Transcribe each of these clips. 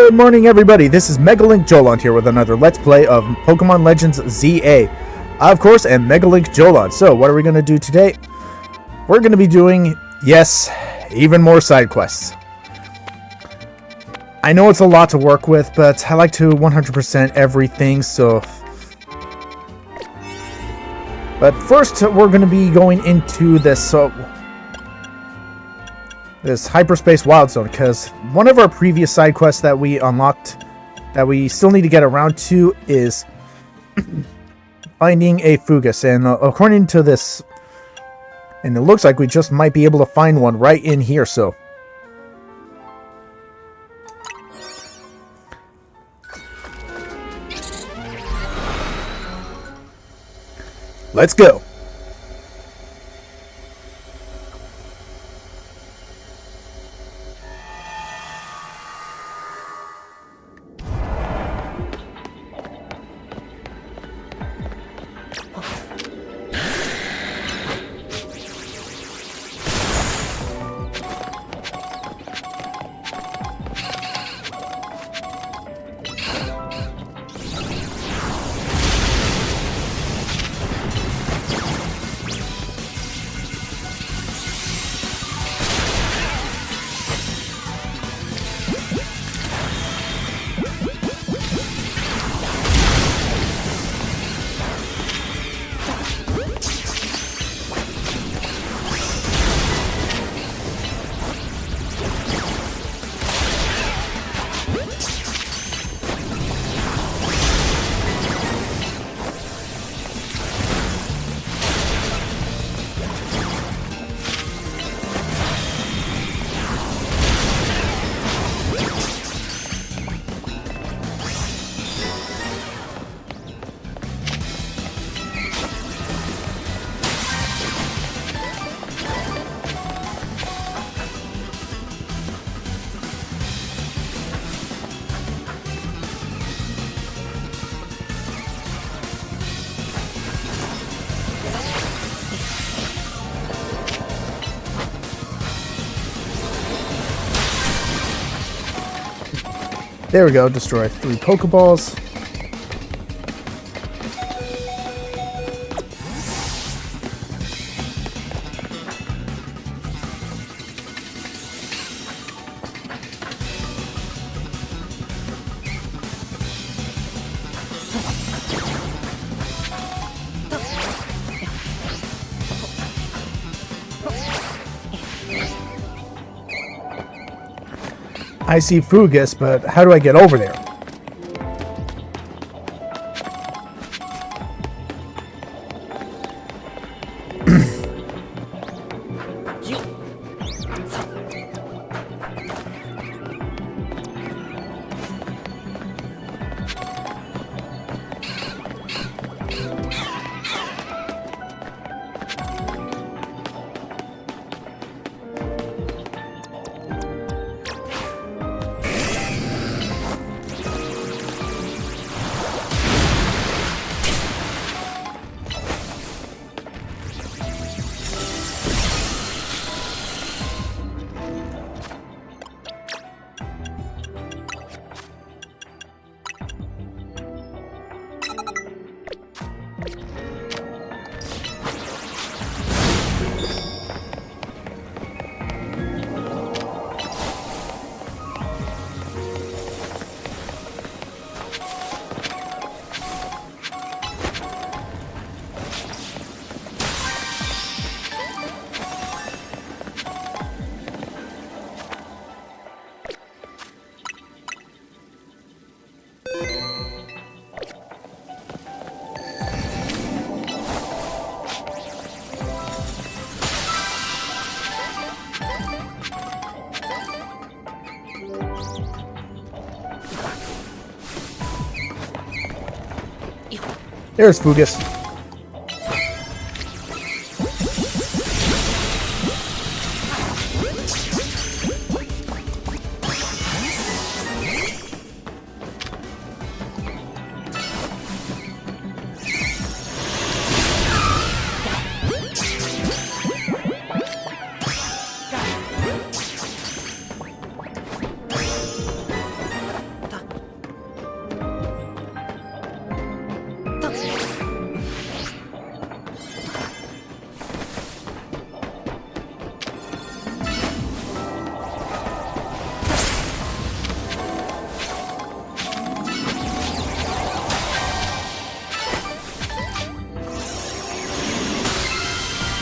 Good morning, everybody. This is MegaLinkJoland here with another Let's Play of Pokemon Legends ZA. I, of course, am MegaLinkJoland. So, what are we going to do today? We're going to be doing, yes, even more side quests. I know it's a lot to work with, but I like to 100% everything, so... But first, we're going to be going into this... this hyperspace wild zone, because one of our previous side quests that we unlocked that we still need to get around to is finding a Fugus, and according to this, and it looks like we just might be able to find one right in here, so let's go. There we go, destroy 3 Pokeballs. I see Fugus, but how do I get over there? There's Fugus.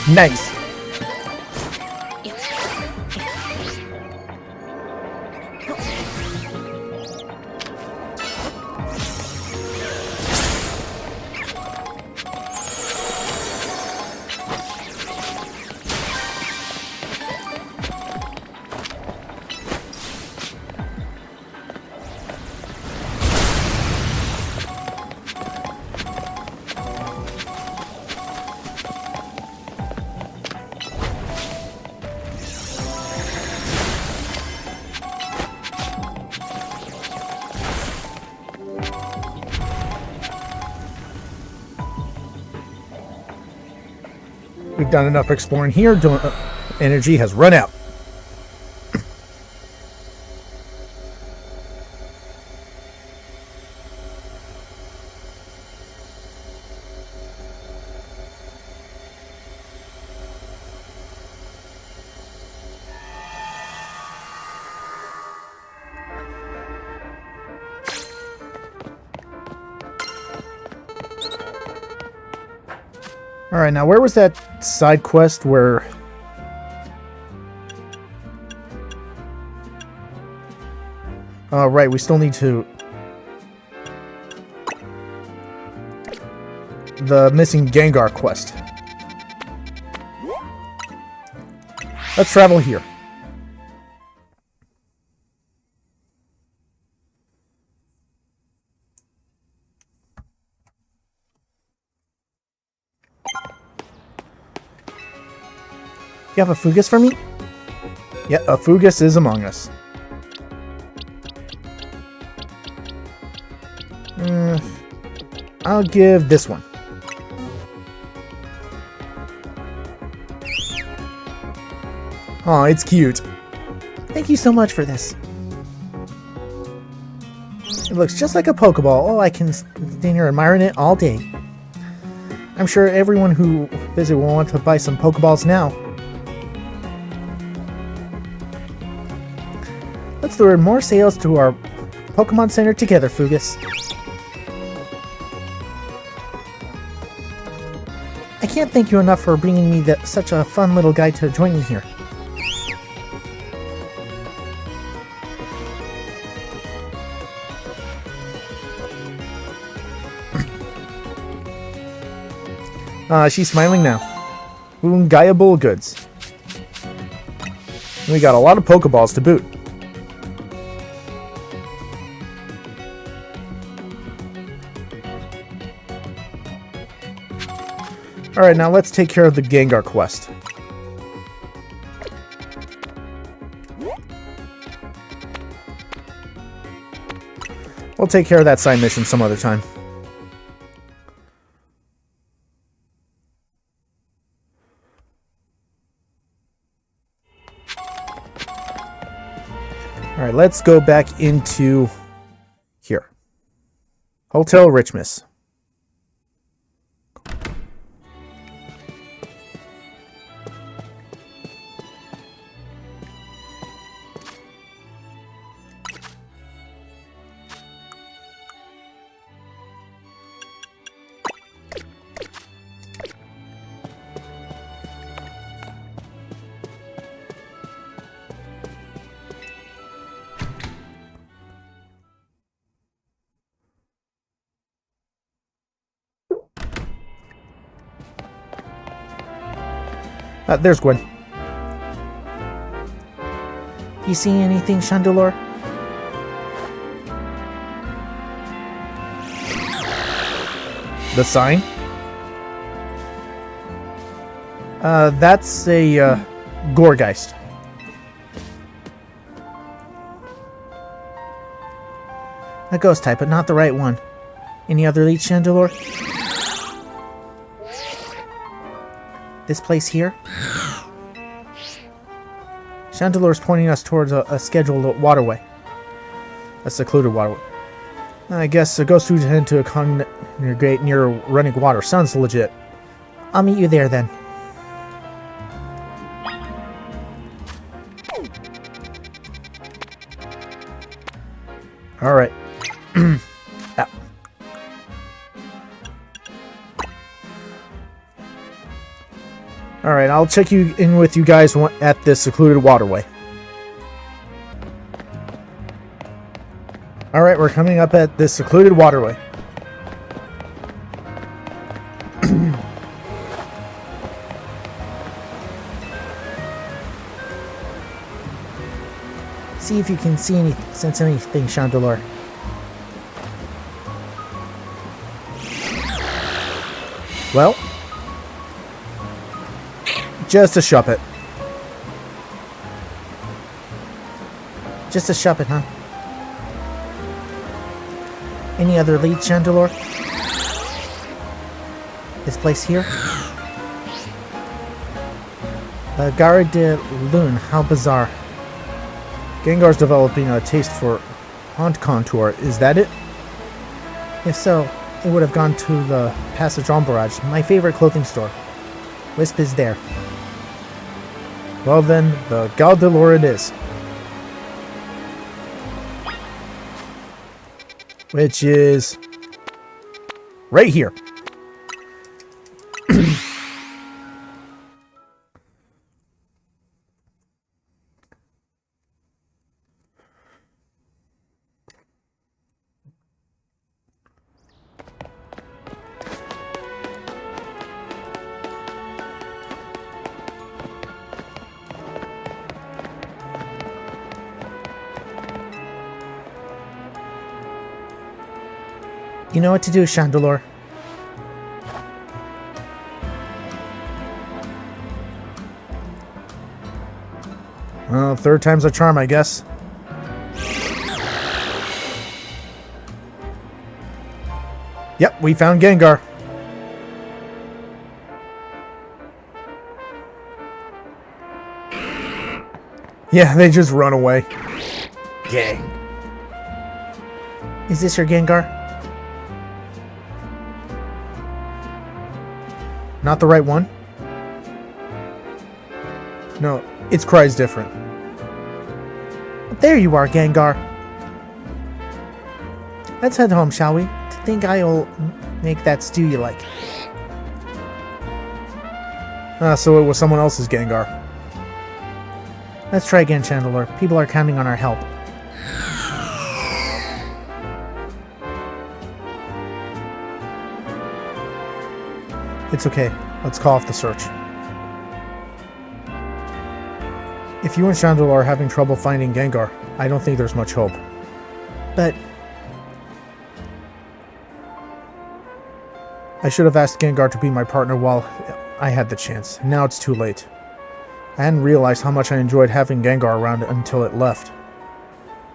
Nice. We've done enough exploring here. Energy has run out. Alright, now where was that side quest where... right, we still need to... The missing Gengar quest. Let's travel here. You have a Fugus for me? Yeah, a Fugus is among us. I'll give this one. Aw, it's cute. Thank you so much for this. It looks just like a Pokeball. Oh, I can stand here admiring it all day. I'm sure everyone who visits will want to buy some Pokeballs now. Let's lure more sales to our Pokemon Center together, Fugus. I can't thank you enough for bringing me such a fun little guy to join me here. She's smiling now. Ungaiable goods. We got a lot of Pokeballs to boot. Alright, now let's take care of the Gengar quest. We'll take care of that side mission some other time. Alright, let's go back into here. Hotel Richmas. There's Gwen. You see anything, Chandelure? The sign? That's a, Gourgeist. A ghost type, but not the right one. Any other leads, Chandelure? This place here? Chandelure's pointing us towards a scheduled waterway. A secluded waterway. I guess a ghost who tend to congregate near running water. Sounds legit. I'll meet you there then. Alright. Alright, I'll check you in with you guys at this secluded waterway. Alright, we're coming up at this secluded waterway. See if you can sense anything, Chandelure. Well, just a shuppet. Just a shuppet, huh? Any other leads, Chandelure? This place here? Gare de Lune, how bizarre. Gengar's developing a taste for haunt contour. Is that it? If so, it would have gone to the Passage Ombrage, my favorite clothing store. Wisp is there. Well then, the Gare de Lure it is. Which is right here. You know what to do, Chandelure. Well, third time's a charm, I guess. Yep, we found Gengar. Yeah, they just run away. Gang. Is this your Gengar? Not the right one? No, its cry's different. There you are, Gengar. Let's head home, shall we? To think I'll make that stew you like. So it was someone else's Gengar. Let's try again, Chandelure. People are counting on our help. It's okay. Let's call off the search. If you and Chandelure are having trouble finding Gengar, I don't think there's much hope. But I should have asked Gengar to be my partner while I had the chance. Now it's too late. I hadn't realized how much I enjoyed having Gengar around until it left.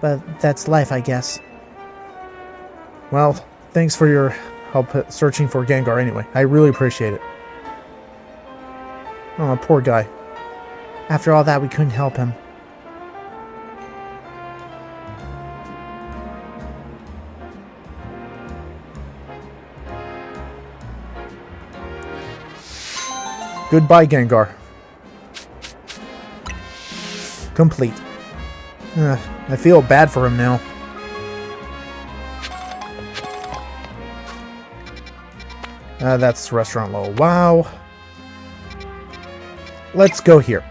But that's life, I guess. Well, thanks for your help searching for Gengar anyway. I really appreciate it. Oh, poor guy. After all that, we couldn't help him. Goodbye, Gengar. Complete. I feel bad for him now. That's Restaurant Low. Wow. Let's go here.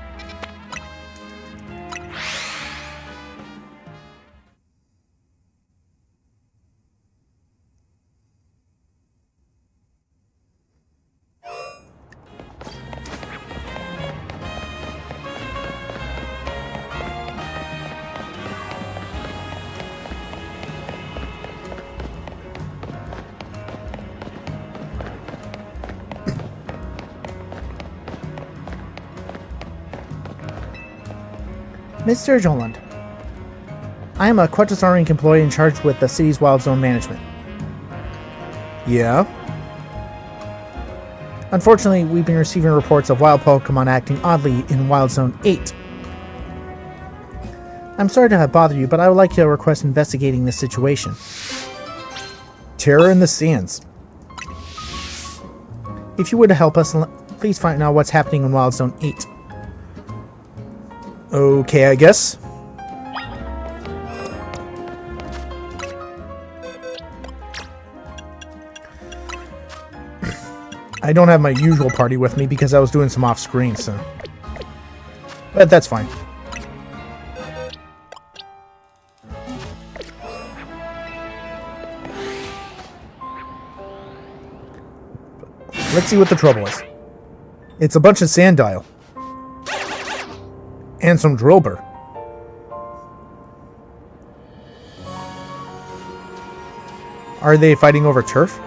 Mr. Joland, I am a Quetzalcoatl Inc. employee in charge with the city's Wild Zone management. Yeah? Unfortunately, we've been receiving reports of wild Pokemon acting oddly in Wild Zone 8. I'm sorry to have bothered you, but I would like to request investigating this situation. Terror in the Sands. If you would help us, please find out what's happening in Wild Zone 8. Okay, I guess. I don't have my usual party with me because I was doing some off-screen, so... But that's fine. Let's see what the trouble is. It's a bunch of Sandile. And some Drillbur. Are they fighting over turf?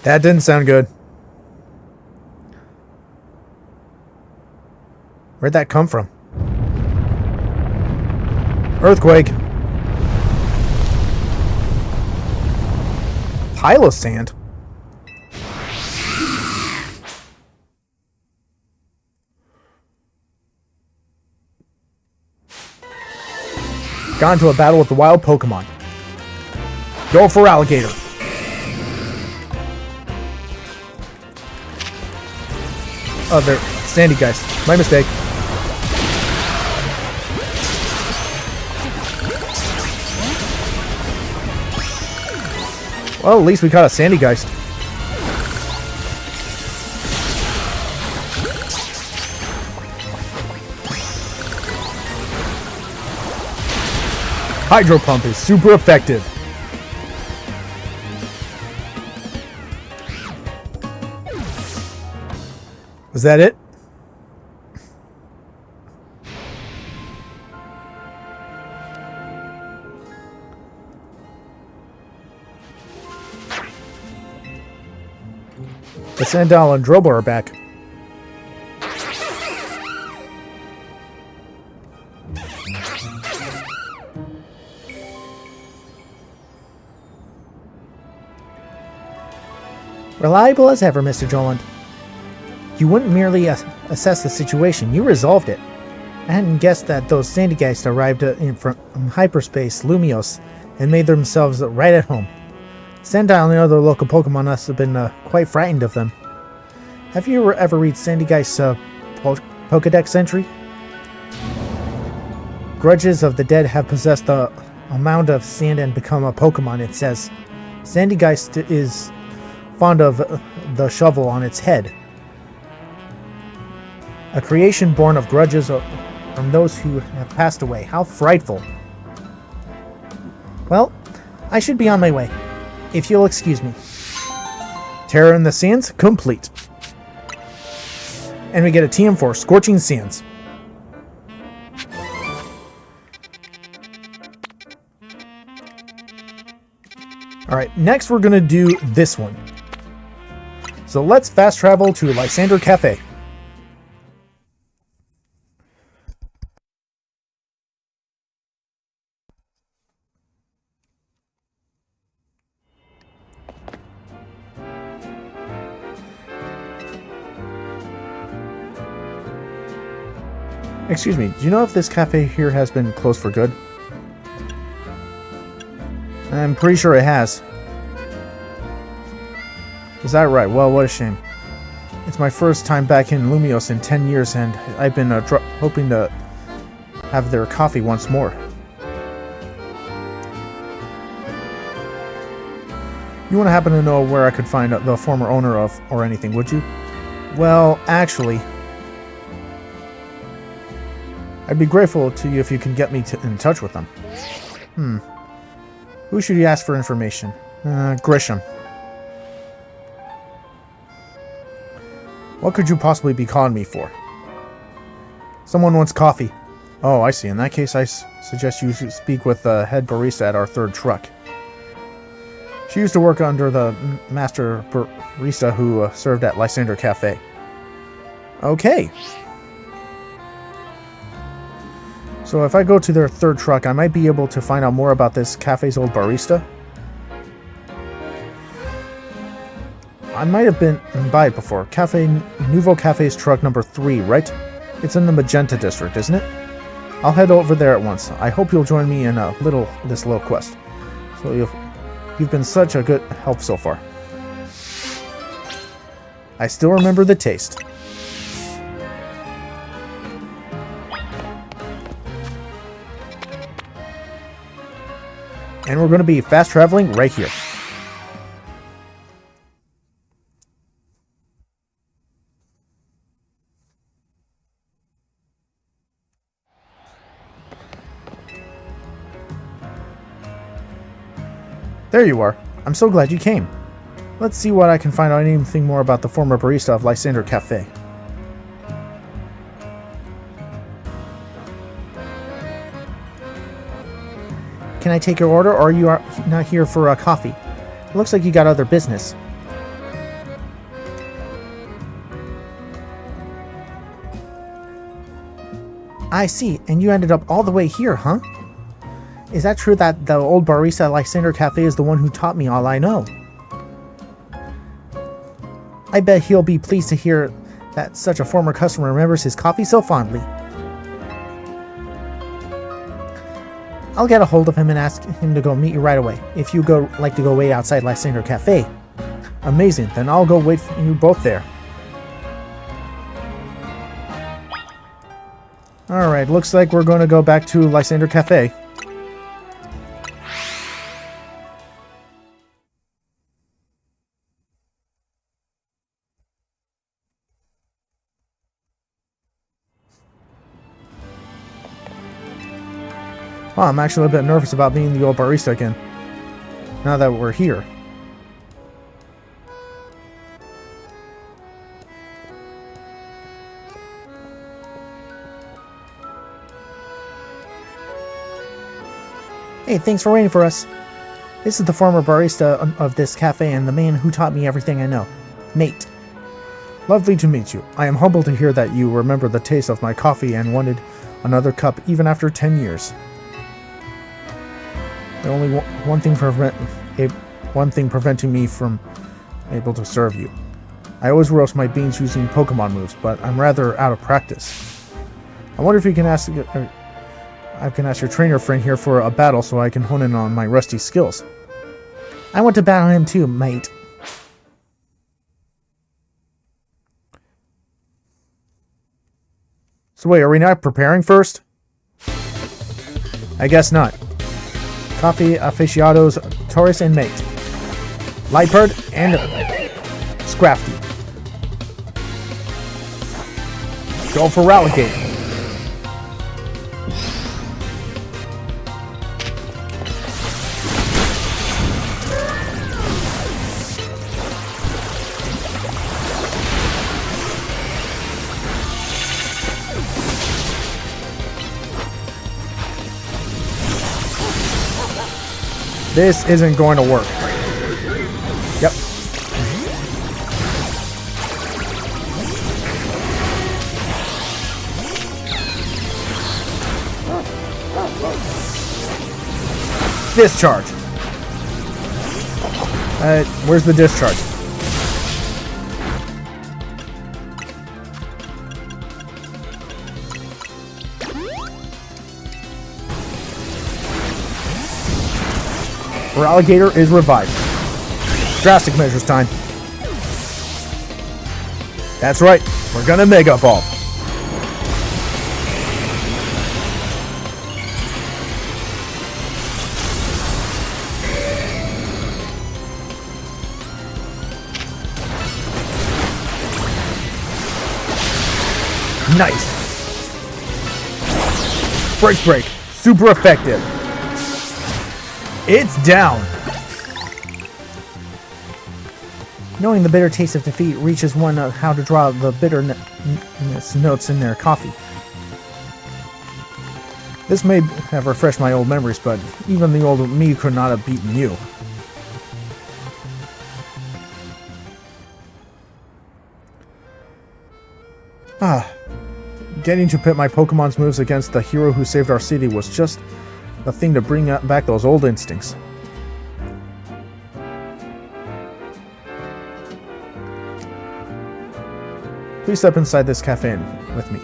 That didn't sound good. Where'd that come from? Earthquake. Pile of sand. Got into a battle with the wild Pokemon. Go for alligator. Oh, they're Sandy guys. My mistake. Well, at least we caught a Sandy Geist. Hydro Pump is super effective. Was that it? The Sandile and Drillbur are back. Reliable as ever, Mr. Joland. You wouldn't merely assess the situation, you resolved it. I hadn't guessed that those Sandygeists arrived from hyperspace, Lumiose, and made themselves right at home. Sandile and other local Pokemon must have been quite frightened of them. Have you ever read Sandygeist's Pokedex entry? Grudges of the dead have possessed the amount of sand and become a Pokemon, it says. Sandygeist is fond of the shovel on its head. A creation born of grudges from those who have passed away. How frightful. Well, I should be on my way, if you'll excuse me. Terror in the Sands, complete. And we get a TM for Scorching Sands. Alright, next we're going to do this one. So let's fast travel to Lysander Cafe. Excuse me, do you know if this cafe here has been closed for good? I'm pretty sure it has. Is that right? Well, what a shame. It's my first time back in Lumiose in 10 years, and I've been hoping to have their coffee once more. You wouldn't happen to know where I could find the former owner of, or anything, would you? Well, actually, I'd be grateful to you if you can get me in touch with them. Who should you ask for information? Grisham. What could you possibly be calling me for? Someone wants coffee. Oh, I see. In that case, I suggest you speak with the head barista at our third truck. She used to work under the master barista who served at Lysander Cafe. Okay. So if I go to their third truck, I might be able to find out more about this cafe's old barista. I might have been by it before. Nouveau Cafe's truck number 3, right? It's in the Magenta district, isn't it? I'll head over there at once. I hope you'll join me in this little quest. So you've been such a good help so far. I still remember the taste. And we're going to be fast traveling right here. There you are. I'm so glad you came. Let's see what I can find out anything more about the former barista of Lysander Cafe. Can I take your order, or are you not here for a coffee? It looks like you got other business. I see, and you ended up all the way here, huh? Is that true that the old barista at Lysander Cafe is the one who taught me all I know? I bet he'll be pleased to hear that such a former customer remembers his coffee so fondly. I'll get a hold of him and ask him to go meet you right away, if you like to go wait outside Lysander Cafe. Amazing, then I'll go wait for you both there. Alright, looks like we're going to go back to Lysander Cafe. Well, I'm actually a bit nervous about being the old barista again, now that we're here. Hey, thanks for waiting for us. This is the former barista of this cafe and the man who taught me everything I know, Nate. Lovely to meet you. I am humbled to hear that you remember the taste of my coffee and wanted another cup even after 10 years. The only one thing preventing me from able to serve you. I always roast my beans using Pokemon moves, but I'm rather out of practice. I wonder if you can ask your trainer friend here for a battle so I can hone in on my rusty skills. I want to battle him too, mate. So wait, are we not preparing first? I guess not. Coffee aficionados Taurus and Mate. Lightbird and Scrafty. Go for Ralligate. This isn't going to work. Yep. Discharge. Where's the discharge? Alligator is revived. Drastic measures time. That's right, we're gonna Mega Evolve. Nice. Break. Super effective. It's down. Knowing the bitter taste of defeat reaches one how to draw the bitterness notes in their coffee. This may have refreshed my old memories, but even the old me could not have beaten you. Getting to pit my Pokemon's moves against the hero who saved our city was just the thing to bring back those old instincts. Please step inside this cafe with me.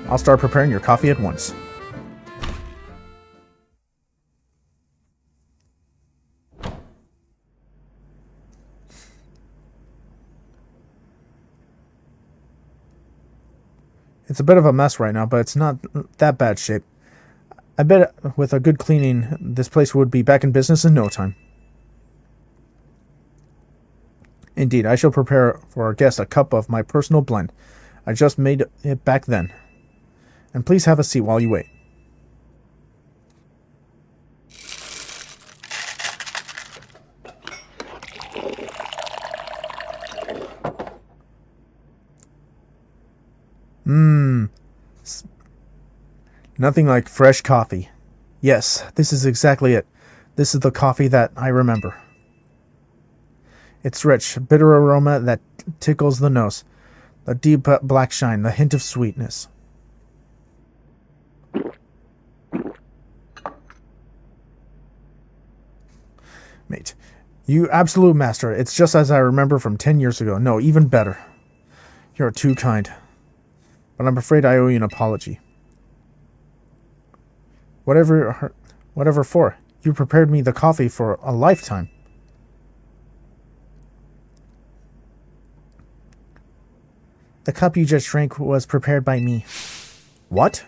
I'll start preparing your coffee at once. It's a bit of a mess right now, but it's not that bad shape. I bet with a good cleaning, this place would be back in business in no time. Indeed, I shall prepare for our guest a cup of my personal blend. I just made it back then. And please have a seat while you wait. Nothing like fresh coffee. Yes, this is exactly it. This is the coffee that I remember. Its rich, bitter aroma that tickles the nose. The deep black shine, the hint of sweetness. Mate, you absolute master. It's just as I remember from 10 years ago. No, even better. You're too kind. But I'm afraid I owe you an apology. Whatever for. You prepared me the coffee for a lifetime. The cup you just drank was prepared by me. What?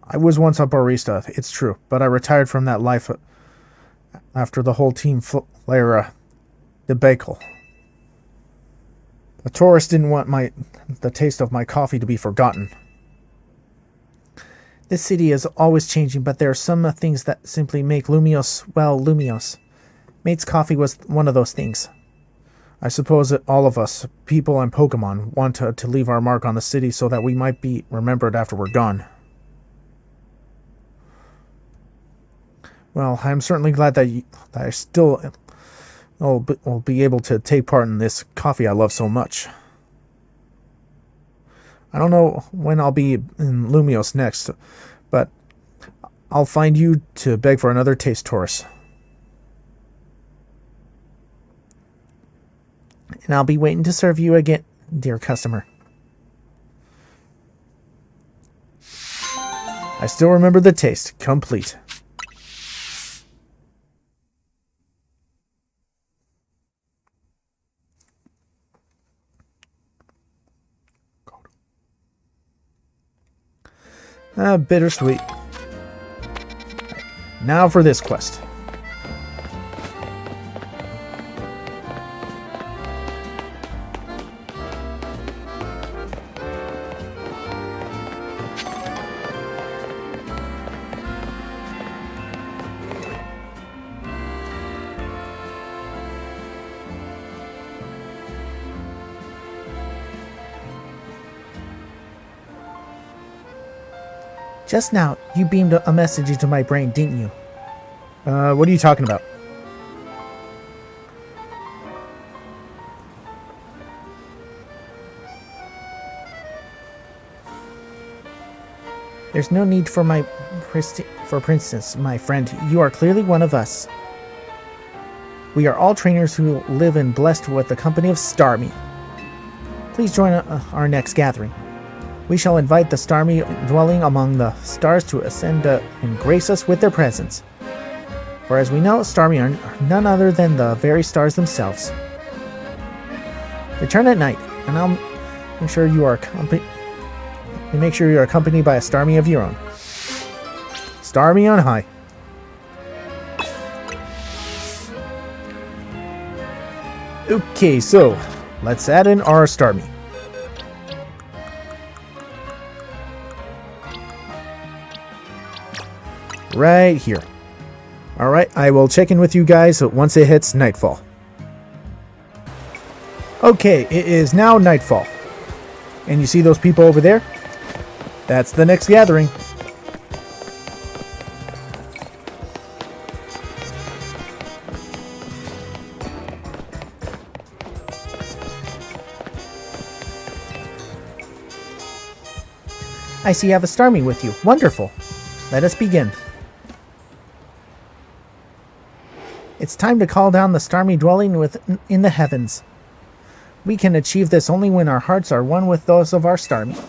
I was once a barista, it's true, but I retired from that life after the whole Team Flare debacle. The tourists didn't want the taste of my coffee to be forgotten. This city is always changing, but there are some things that simply make Lumiose, well, Lumiose. Mate's coffee was one of those things. I suppose that all of us, people and Pokemon, want to leave our mark on the city so that we might be remembered after we're gone. Well, I'm certainly glad that I still will be able to take part in this coffee I love so much. I don't know when I'll be in Lumiose next, but I'll find you to beg for another taste, Taurus. And I'll be waiting to serve you again, dear customer. I still remember the taste, complete. Bittersweet. Now for this quest. Just now, you beamed a message into my brain, didn't you? What are you talking about? There's no need for Princess, my friend. You are clearly one of us. We are all trainers who live and blessed with the company of Starmie. Please join our next gathering. We shall invite the Starmie dwelling among the stars to ascend and grace us with their presence. For as we know, Starmie are none other than the very stars themselves. Return at night, and I'll make sure you are accompanied by a Starmie of your own. Starmie on high. Okay, so let's add in our Starmie. Right here. Alright, I will check in with you guys once it hits nightfall. Okay, it is now nightfall. And you see those people over there? That's the next gathering. I see you have a Starmie with you. Wonderful. Let us begin. It's time to call down the Starmie dwelling in the heavens. We can achieve this only when our hearts are one with those of our Starmie.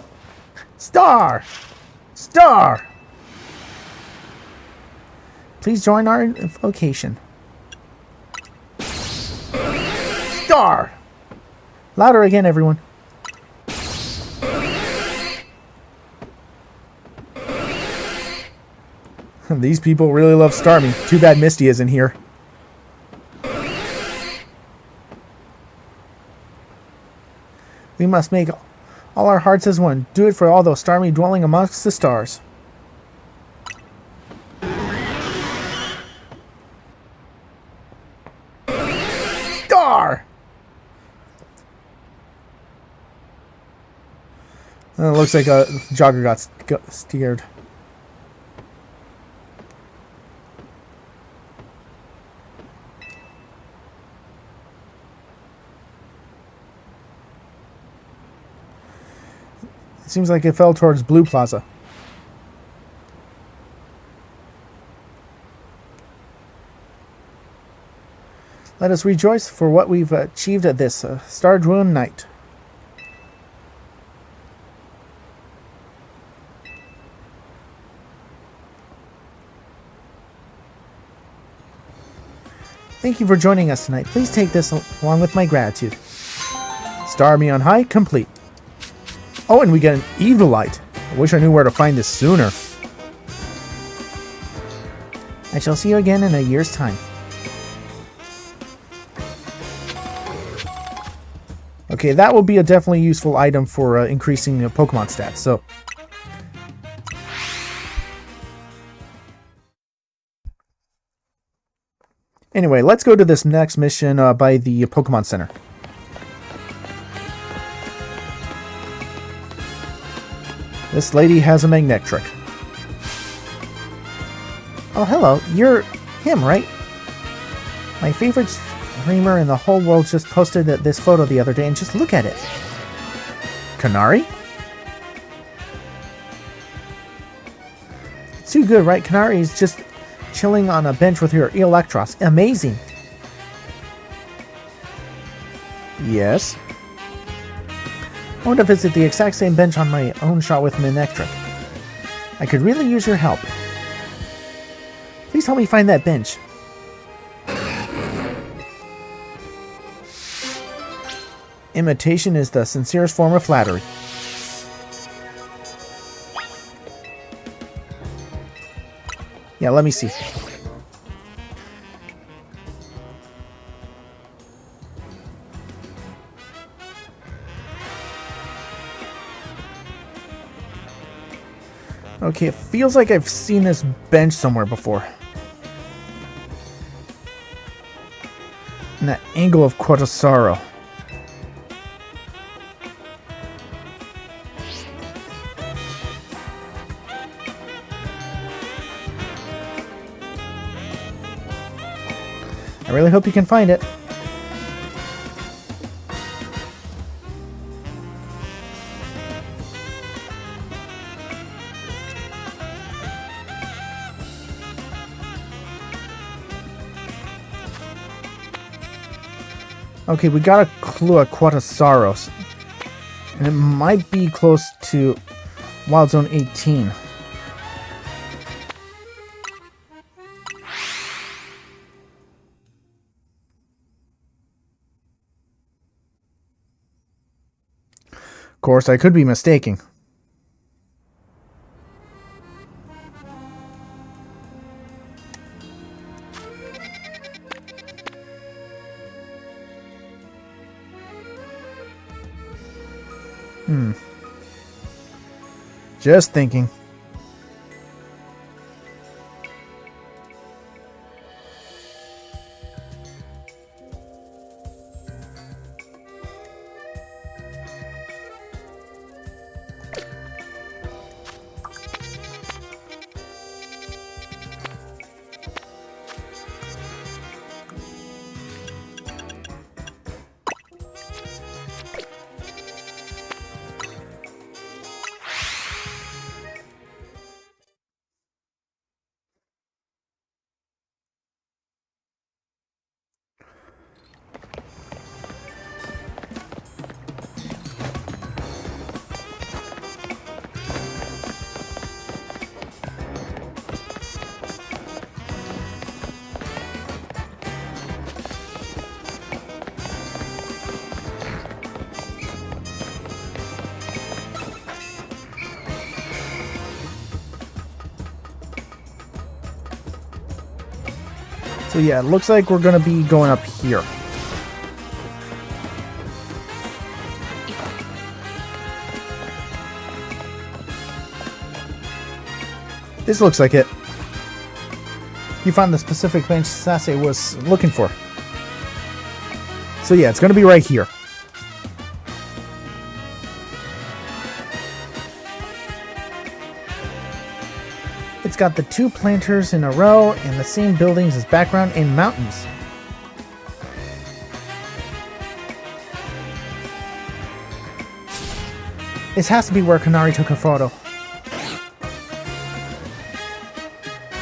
Star! Star! Please join our invocation. Star! Louder again, everyone. These people really love Starmie. Too bad Misty isn't here. We must make all our hearts as one. Do it for all those Starmie dwelling amongst the stars. Star! It looks like a jogger got steered. Seems like it fell towards Blue Plaza. Let us rejoice for what we've achieved at this star-driven night. Thank you for joining us tonight. Please take this along with my gratitude. Starmie on high, complete. Oh, and we get an Evilite. I wish I knew where to find this sooner. I shall see you again in a year's time. Okay, that will be a definitely useful item for increasing Pokemon stats. So, anyway, let's go to this next mission by the Pokemon Center. This lady has a Magnetric. Oh, hello. You're him, right? My favorite streamer in the whole world just posted this photo the other day, and just look at it. Kanari? It's too good, right? Kanari is just chilling on a bench with her Electros. Amazing. Yes. I want to visit the exact same bench on my own shot with Manectric. I could really use your help. Please help me find that bench. Imitation is the sincerest form of flattery. Yeah, let me see. Okay, it feels like I've seen this bench somewhere before. And that angle of Quatasaro. I really hope you can find it. Okay, we got a clue at Quatasaros. And it might be close to Wild Zone 18. Of course, I could be mistaken. Just thinking. So yeah, it looks like we're going to be going up here. This looks like it. You found the specific bench Sase was looking for. So yeah, it's going to be right here. It's got the 2 planters in a row and the same buildings as background and mountains. This has to be where Kanari took her photo.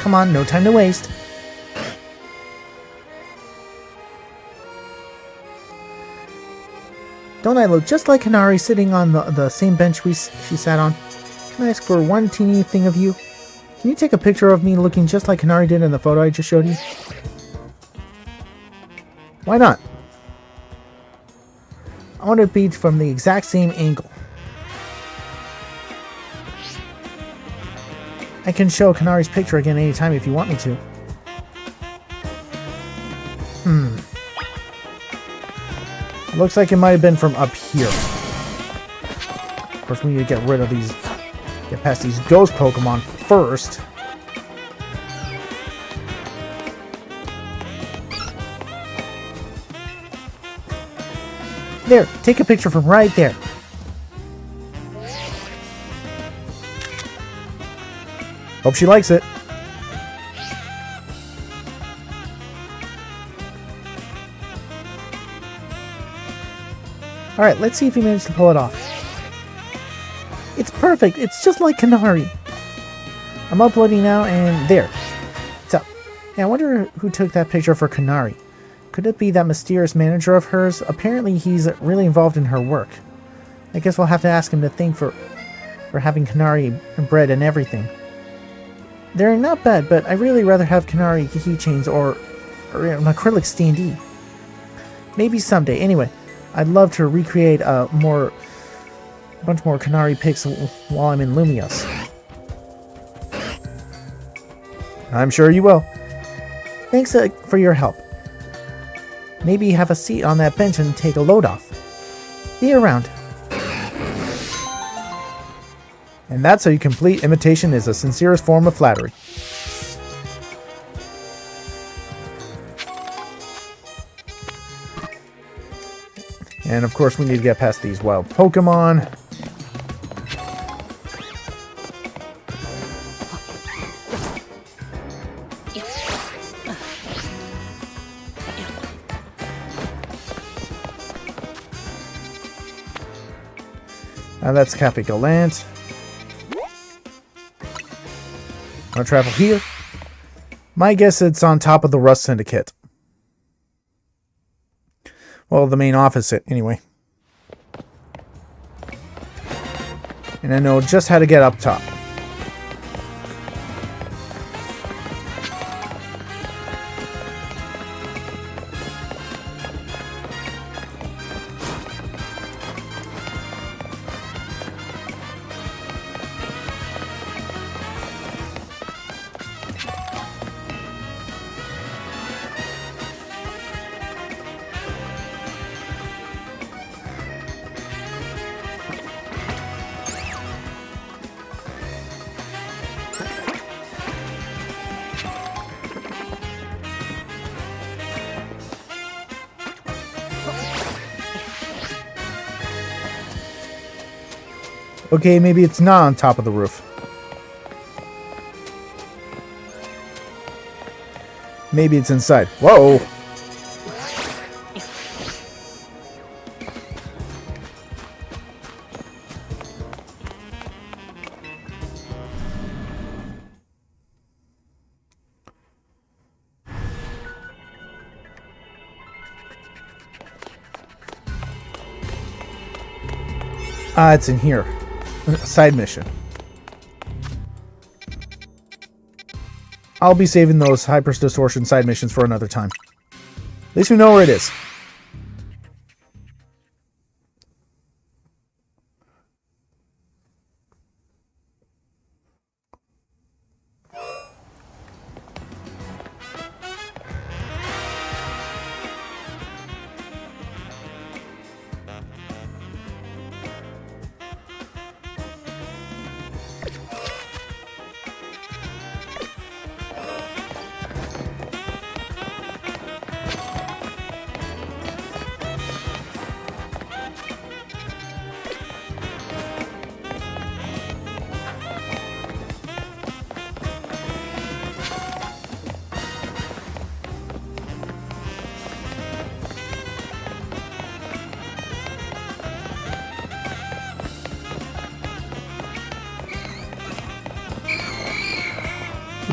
Come on, no time to waste. Don't I look just like Kanari sitting on the same bench she sat on? Can I ask for one teeny thing of you? Can you take a picture of me looking just like Kanari did in the photo I just showed you? Why not? I want it to be from the exact same angle. I can show Kanari's picture again anytime if you want me to. Looks like it might have been from up here. Of course, we need to get rid of these, get past these ghost Pokemon first. There, take a picture from right there. Hope she likes it. Alright, let's see if he managed to pull it off. It's perfect! It's just like Kanari! I'm uploading now, and there. It's up. Yeah, I wonder who took that picture for Kanari. Could it be that mysterious manager of hers? Apparently he's really involved in her work. I guess we'll have to ask him to thank for having Kanari bred and everything. They're not bad, but I'd really rather have Kanari keychains or an acrylic standee. Maybe someday. Anyway, I'd love to recreate a bunch more Kanari pics while I'm in Lumiose. I'm sure you will. Thanks for your help. Maybe have a seat on that bench and take a load off. Be around. And that's how you complete imitation is the sincerest form of flattery. And of course we need to get past these wild Pokemon. Now that's Capicolant. I'll travel here. My guess it's on top of the Rust Syndicate. Well, the main office, anyway. And I know just how to get up top. Okay, maybe it's not on top of the roof. Maybe it's inside. Whoa! Ah, it's in here. Side mission. I'll be saving those Hyper Distortion side missions for another time. At least we know where it is.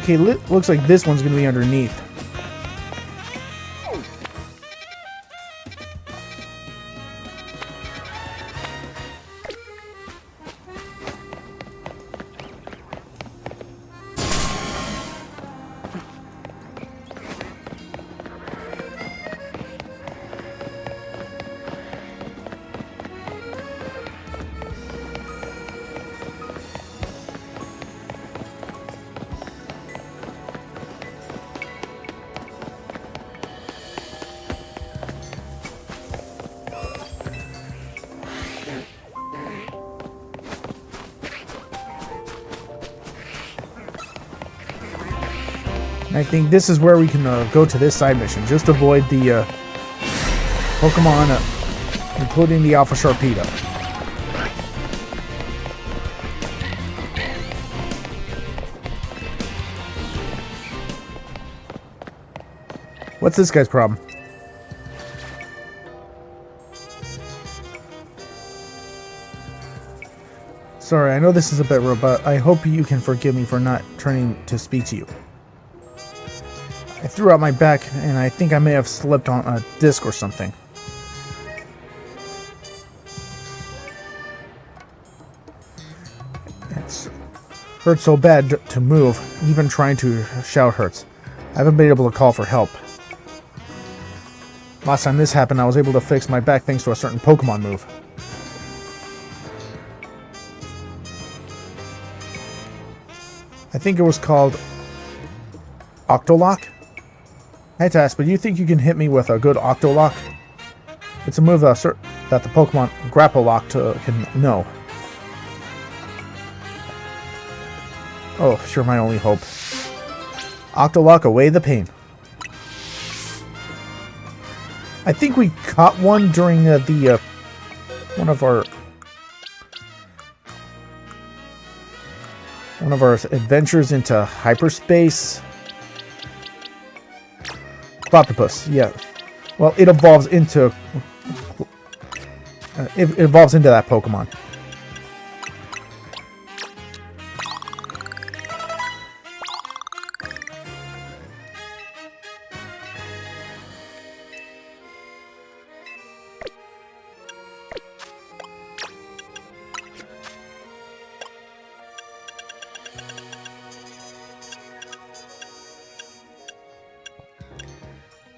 Okay, looks like this one's gonna be underneath. I think this is where we can go to this side mission. Just avoid the Pokemon, including the Alpha Sharpedo. What's this guy's problem? Sorry, I know this is a bit rude, but I hope you can forgive me for not turning to speak to you. I threw out my back, and I think I may have slipped on a disc or something. It hurts so bad to move. Even trying to shout hurts. I haven't been able to call for help. Last time this happened, I was able to fix my back thanks to a certain Pokemon move. I think it was called Octolock? I had to ask, but do you think you can hit me with a good Octolock? It's a move that the Pokemon Grapple Lock can know. Oh, sure, my only hope. Octolock, away the pain. I think we caught one during one of our adventures into hyperspace. Octopus, yeah. Well, it evolves into that Pokemon.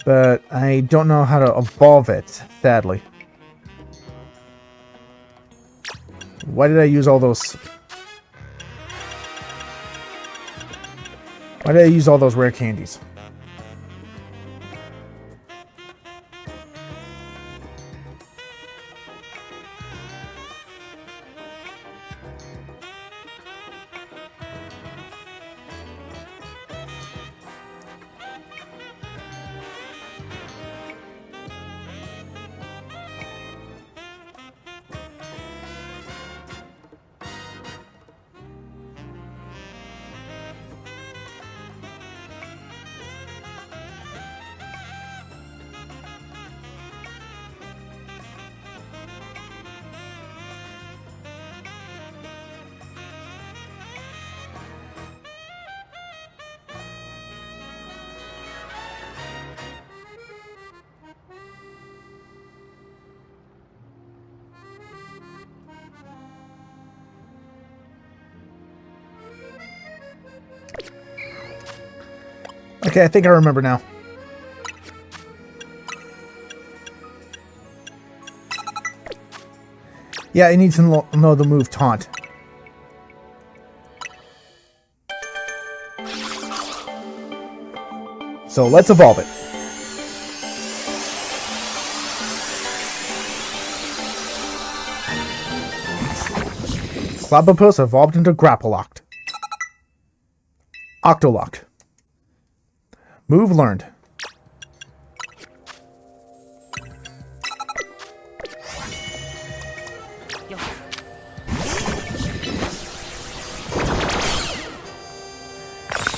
But I don't know how to evolve it, sadly. Why did I use all those... Why did I use all those rare candies? Okay, I think I remember now. Yeah, I need to know the move Taunt. So let's evolve it. Slabopus evolved into Grapploct. Octolock. Move learned.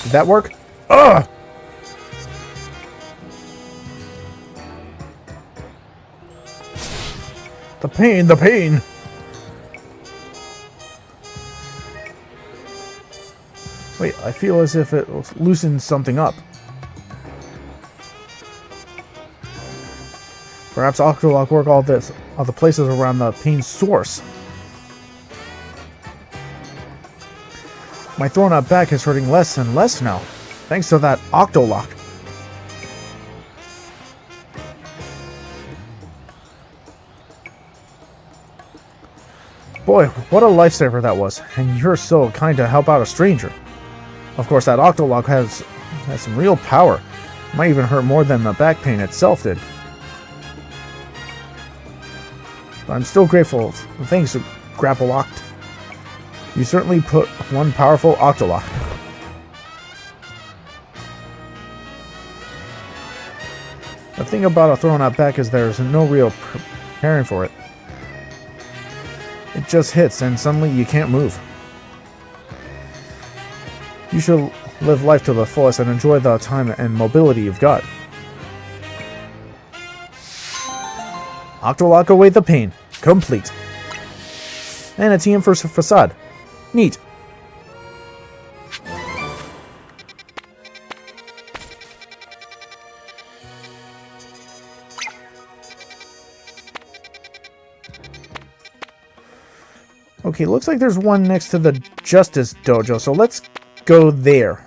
Did that work? Ugh! The pain, the pain! Wait, I feel as if it loosened something up. Perhaps Octolock work all the places around the pain's source. My thrown out back is hurting less and less now, thanks to that Octolock. Boy, what a lifesaver that was, and you're so kind to help out a stranger. Of course, that Octolock has some real power. Might even hurt more than the back pain itself did. But I'm still grateful. Thanks, Grappaloct. You certainly put one powerful Octolock. The thing about a thrown out back is there's no real preparing for it. It just hits and suddenly you can't move. You should live life to the fullest and enjoy the time and mobility you've got. Octolock away the pain. Complete. And a TM for Facade. Neat. Okay, looks like there's one next to the Justice Dojo, so let's go there.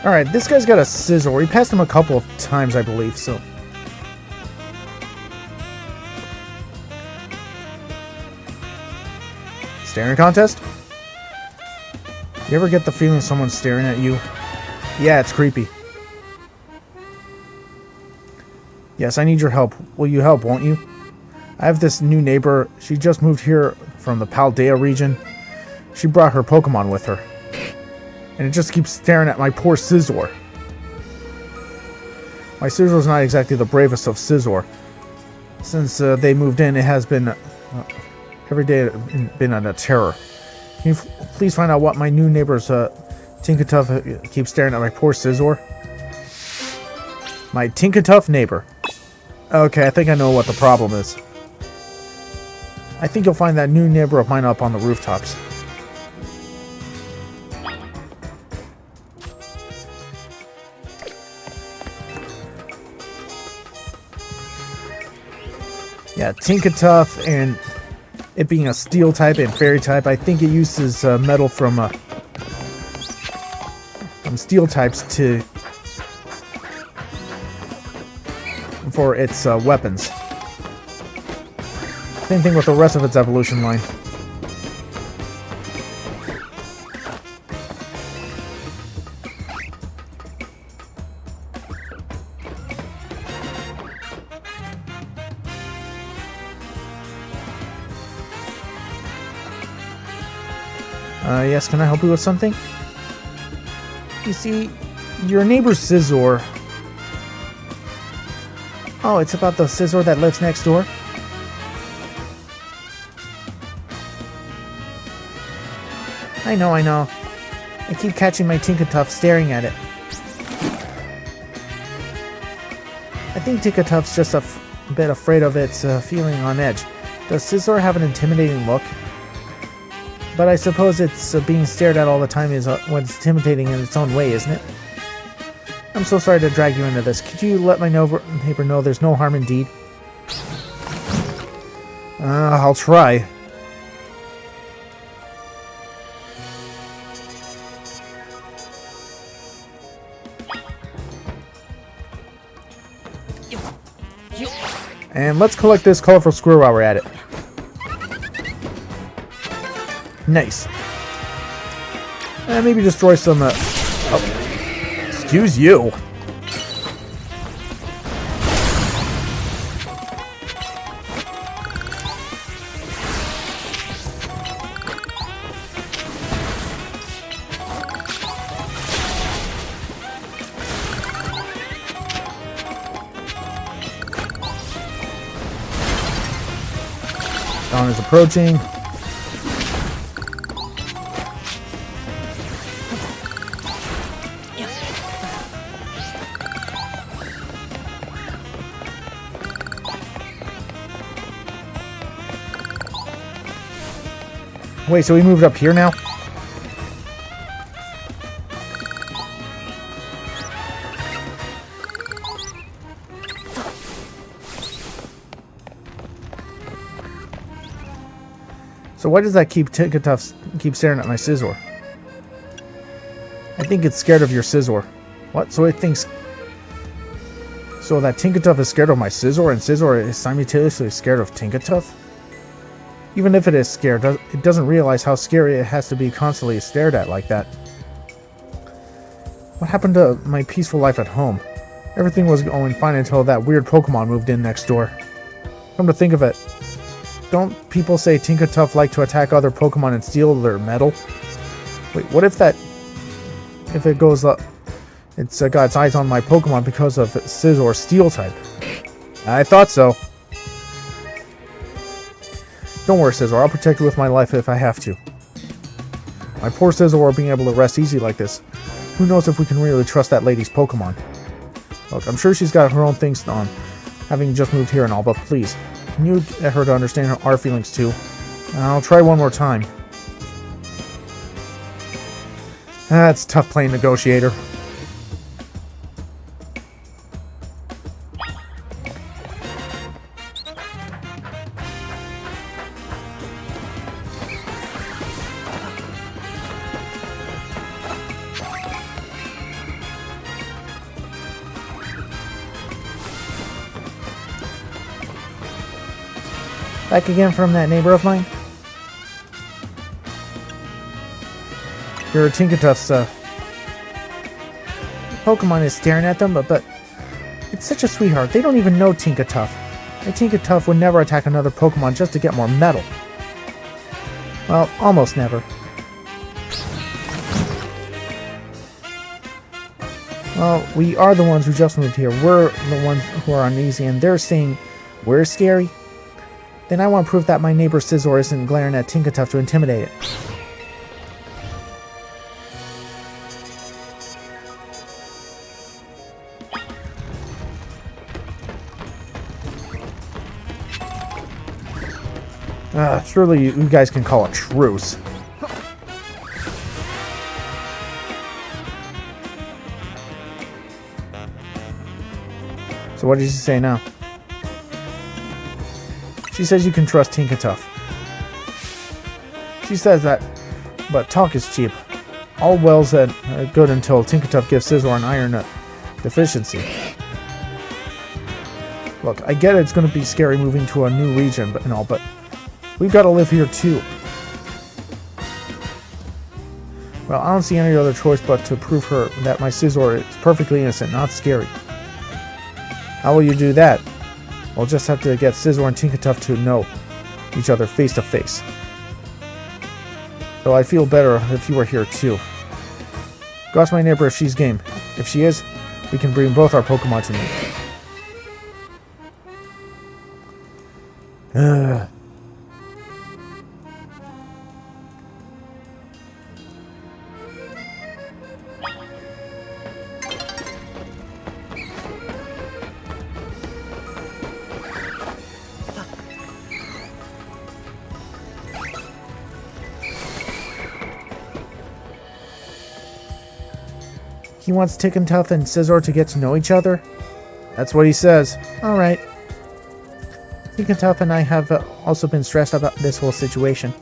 Alright, this guy's got a Scizor. We passed him a couple of times, I believe, so... Staring contest? You ever get the feeling someone's staring at you? Yeah, it's creepy. Yes, I need your help. Will you help, won't you? I have this new neighbor. She just moved here from the Paldea region. She brought her Pokemon with her. And it just keeps staring at my poor Scizor. My Scizor's not exactly the bravest of Scizor. Since they moved in, it has been... every day been a terror. Can you please find out what my new neighbor's Tinkatuff keeps staring at my poor Scizor? My Tinkatuff neighbor. Okay, I think I know what the problem is. I think you'll find that new neighbor of mine up on the rooftops. Yeah, Tinkatuff, and it being a steel type and fairy type, I think it uses metal from steel types for its weapons. Same thing with the rest of its evolution line. Yes, can I help you with something? You see, your neighbor's Scizor... Oh, it's about the Scizor that lives next door? I know. I keep catching my Tinkatuff staring at it. I think Tinkatuff's just a bit afraid of its feeling on edge. Does Scizor have an intimidating look? But I suppose it's being stared at all the time is what's intimidating in its own way, isn't it? I'm so sorry to drag you into this. Could you let my neighbor know there's no harm indeed? I'll try. And let's collect this colorful squirrel while we're at it. Maybe destroy some, oh, excuse you. Dawn is approaching. Wait, so we moved up here now? So why does that Tinkatuff keep staring at my Scizor? I think it's scared of your Scizor. What? So it thinks... So that Tinkatuff is scared of my Scizor, and Scizor is simultaneously scared of Tinkatuff? Even if it is scared, it doesn't realize how scary it has to be constantly stared at like that. What happened to my peaceful life at home? Everything was going fine until that weird Pokemon moved in next door. Come to think of it, don't people say Tinkatuff like to attack other Pokemon and steal their metal? Wait, what if that... If it goes up... It's got its eyes on my Pokemon because of Scizor's Steel type. I thought so. Don't worry, Scizor. I'll protect you with my life if I have to. My poor Scizor being able to rest easy like this. Who knows if we can really trust that lady's Pokemon? Look, I'm sure she's got her own things on, having just moved here and all, but please, can you get her to understand our feelings too? And I'll try one more time. That's tough playing negotiator. Back again from that neighbor of mine? Your Tinkatuff's Pokemon is staring at them, but it's such a sweetheart. They don't even know Tinkatuff. A Tinkatuff would never attack another Pokemon just to get more metal. Well, almost never. Well, we are the ones who just moved here. We're the ones who are uneasy, and they're saying we're scary? Then I want proof that my neighbor Scizor isn't glaring at Tinkatuff to intimidate it. Surely you guys can call a truce. So what did she say now? She says you can trust Tinkatuff. She says that, but talk is cheap. All well's and good until Tinkatuff gives Scizor an iron deficiency. Look, I get it's going to be scary moving to a new region and all, but we've got to live here too. Well, I don't see any other choice but to prove her that my Scizor is perfectly innocent, not scary. How will you do that? We'll just have to get Scizor and Tinkatuff to know each other face to face. Though I'd feel better if you were here too. Go ask my neighbor if she's game. If she is, we can bring both our Pokemon to me. He wants Tinkatuff and Scizor to get to know each other? That's what he says. Alright. Tinkatuff and I have also been stressed about this whole situation.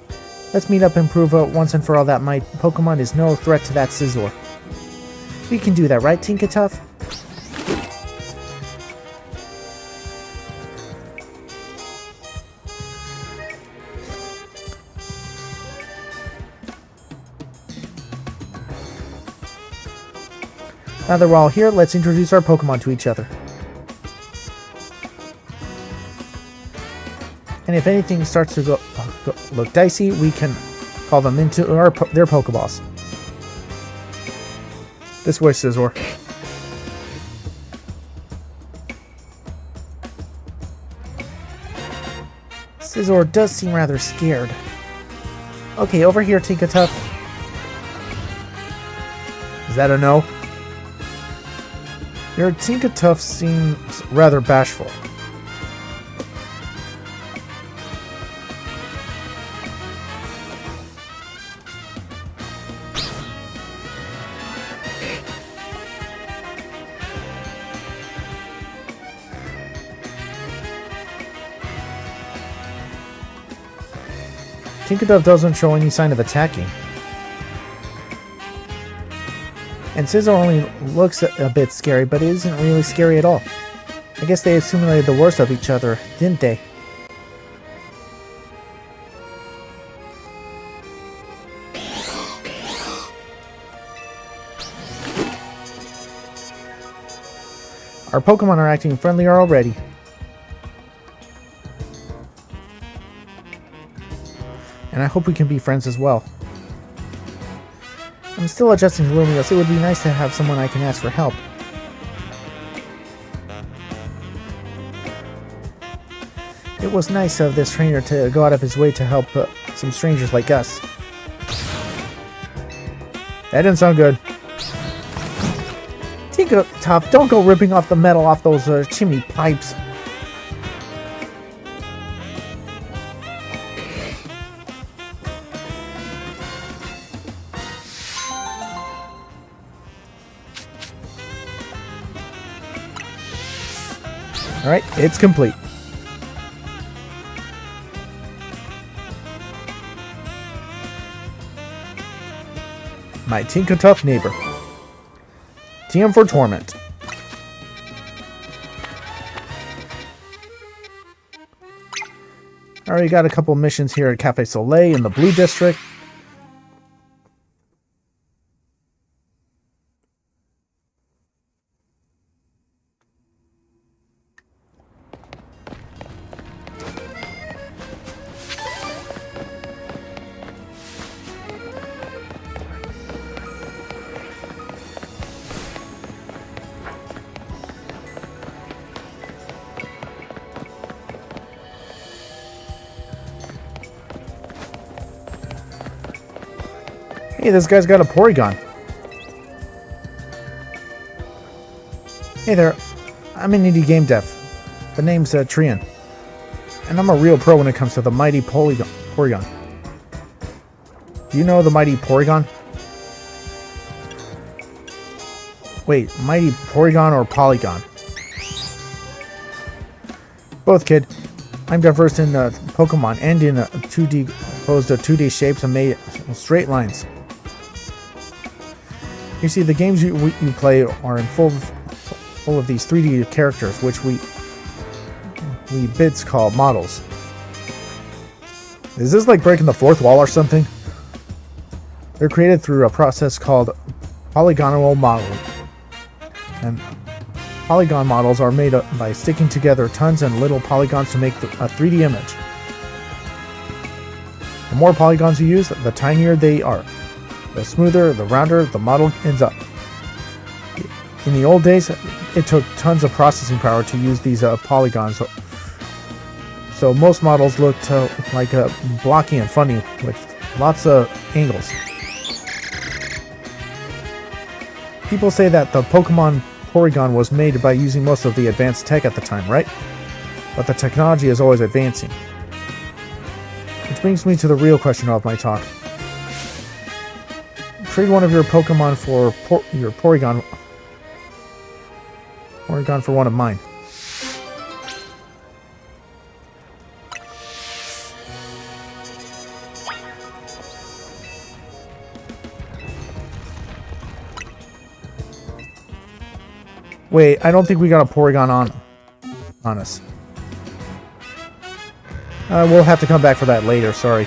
Let's meet up and prove once and for all that my Pokemon is no threat to that Scizor. We can do that, right, Tinkatuff? Now that we're all here, let's introduce our Pokemon to each other. And if anything starts to look dicey, we can call them into their Pokeballs. This way, Scizor. Scizor does seem rather scared. Okay, over here, Tinkatuff. Is that a no? Your Tinkatuff seems rather bashful. Tinkatuff doesn't show any sign of attacking. And Scizor only looks a bit scary, but it isn't really scary at all. I guess they assimilated the worst of each other, didn't they? Our Pokemon are acting friendlier already. And I hope we can be friends as well. I'm still adjusting to Lumiose. It would be nice to have someone I can ask for help. It was nice of this trainer to go out of his way to help some strangers like us. That didn't sound good. Tinkatuff, don't go ripping off the metal off those chimney pipes. Alright, it's complete. My Tinkatuff neighbor. TM for Torment. Already got a couple missions here at Cafe Soleil in the Blue District. Hey, this guy's got a Porygon. Hey there, I'm an indie game dev. The name's Trian. And I'm a real pro when it comes to the mighty Porygon. Do you know the mighty Porygon? Wait, mighty Porygon or Polygon? Both, kid. I'm diverse in Pokemon and in 2D opposed to 2D shapes and made straight lines. You see, the games you play are in full of these 3D characters, which we bits call models. Is this like breaking the fourth wall or something? They're created through a process called polygonal modeling. And polygon models are made up by sticking together tons and little polygons to make a 3D image. The more polygons you use, the tinier they are. The smoother, the rounder the model ends up. In the old days, it took tons of processing power to use these polygons, so most models looked like blocky and funny with lots of angles. People say that the Pokemon Porygon was made by using most of the advanced tech at the time, right? But the technology is always advancing. Which brings me to the real question of my talk. Trade one of your Pokemon for your Porygon for one of mine. Wait, I don't think we got a Porygon on us. We'll have to come back for that later, sorry.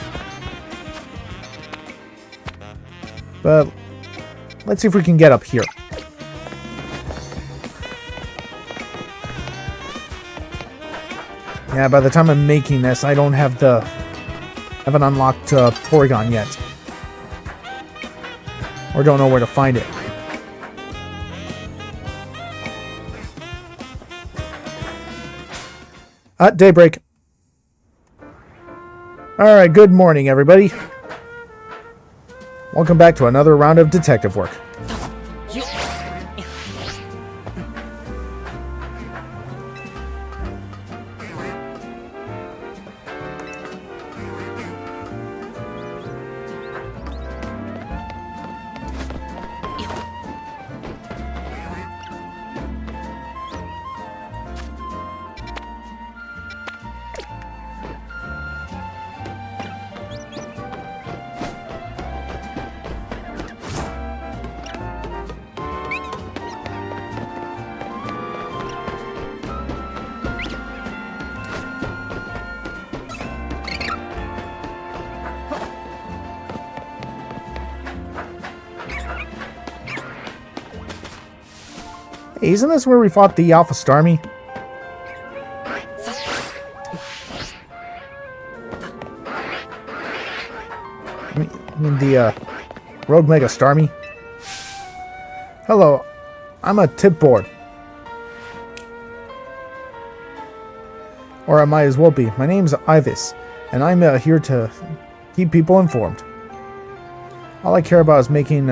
But let's see if we can get up here. Yeah, by the time I'm making this, I don't have haven't unlocked Porygon yet. Or don't know where to find it. At daybreak. Alright, good morning, everybody. Welcome back to another round of detective work. Hey, isn't this where we fought the Alpha Starmie? I mean the Rogue Mega Starmie. Hello, I'm a tip board. Or I might as well be. My name's Ivis, and I'm here to keep people informed. All I care about is thinking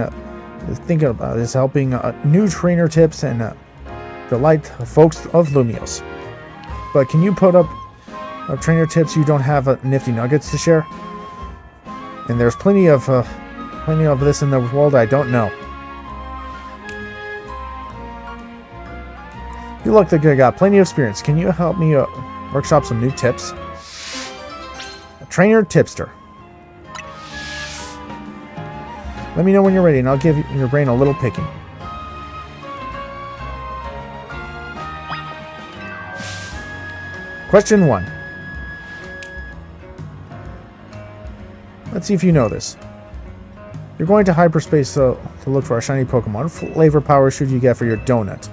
about is helping new trainer tips and delight the folks of Lumiose. But can you put up trainer tips you don't have nifty nuggets to share? And there's plenty of this in the world I don't know. You look like you got plenty of experience. Can you help me workshop some new tips? A trainer tipster. Let me know when you're ready, and I'll give your brain a little picking. Question 1. Let's see if you know this. You're going to hyperspace to look for a shiny Pokemon. What flavor power should you get for your donut?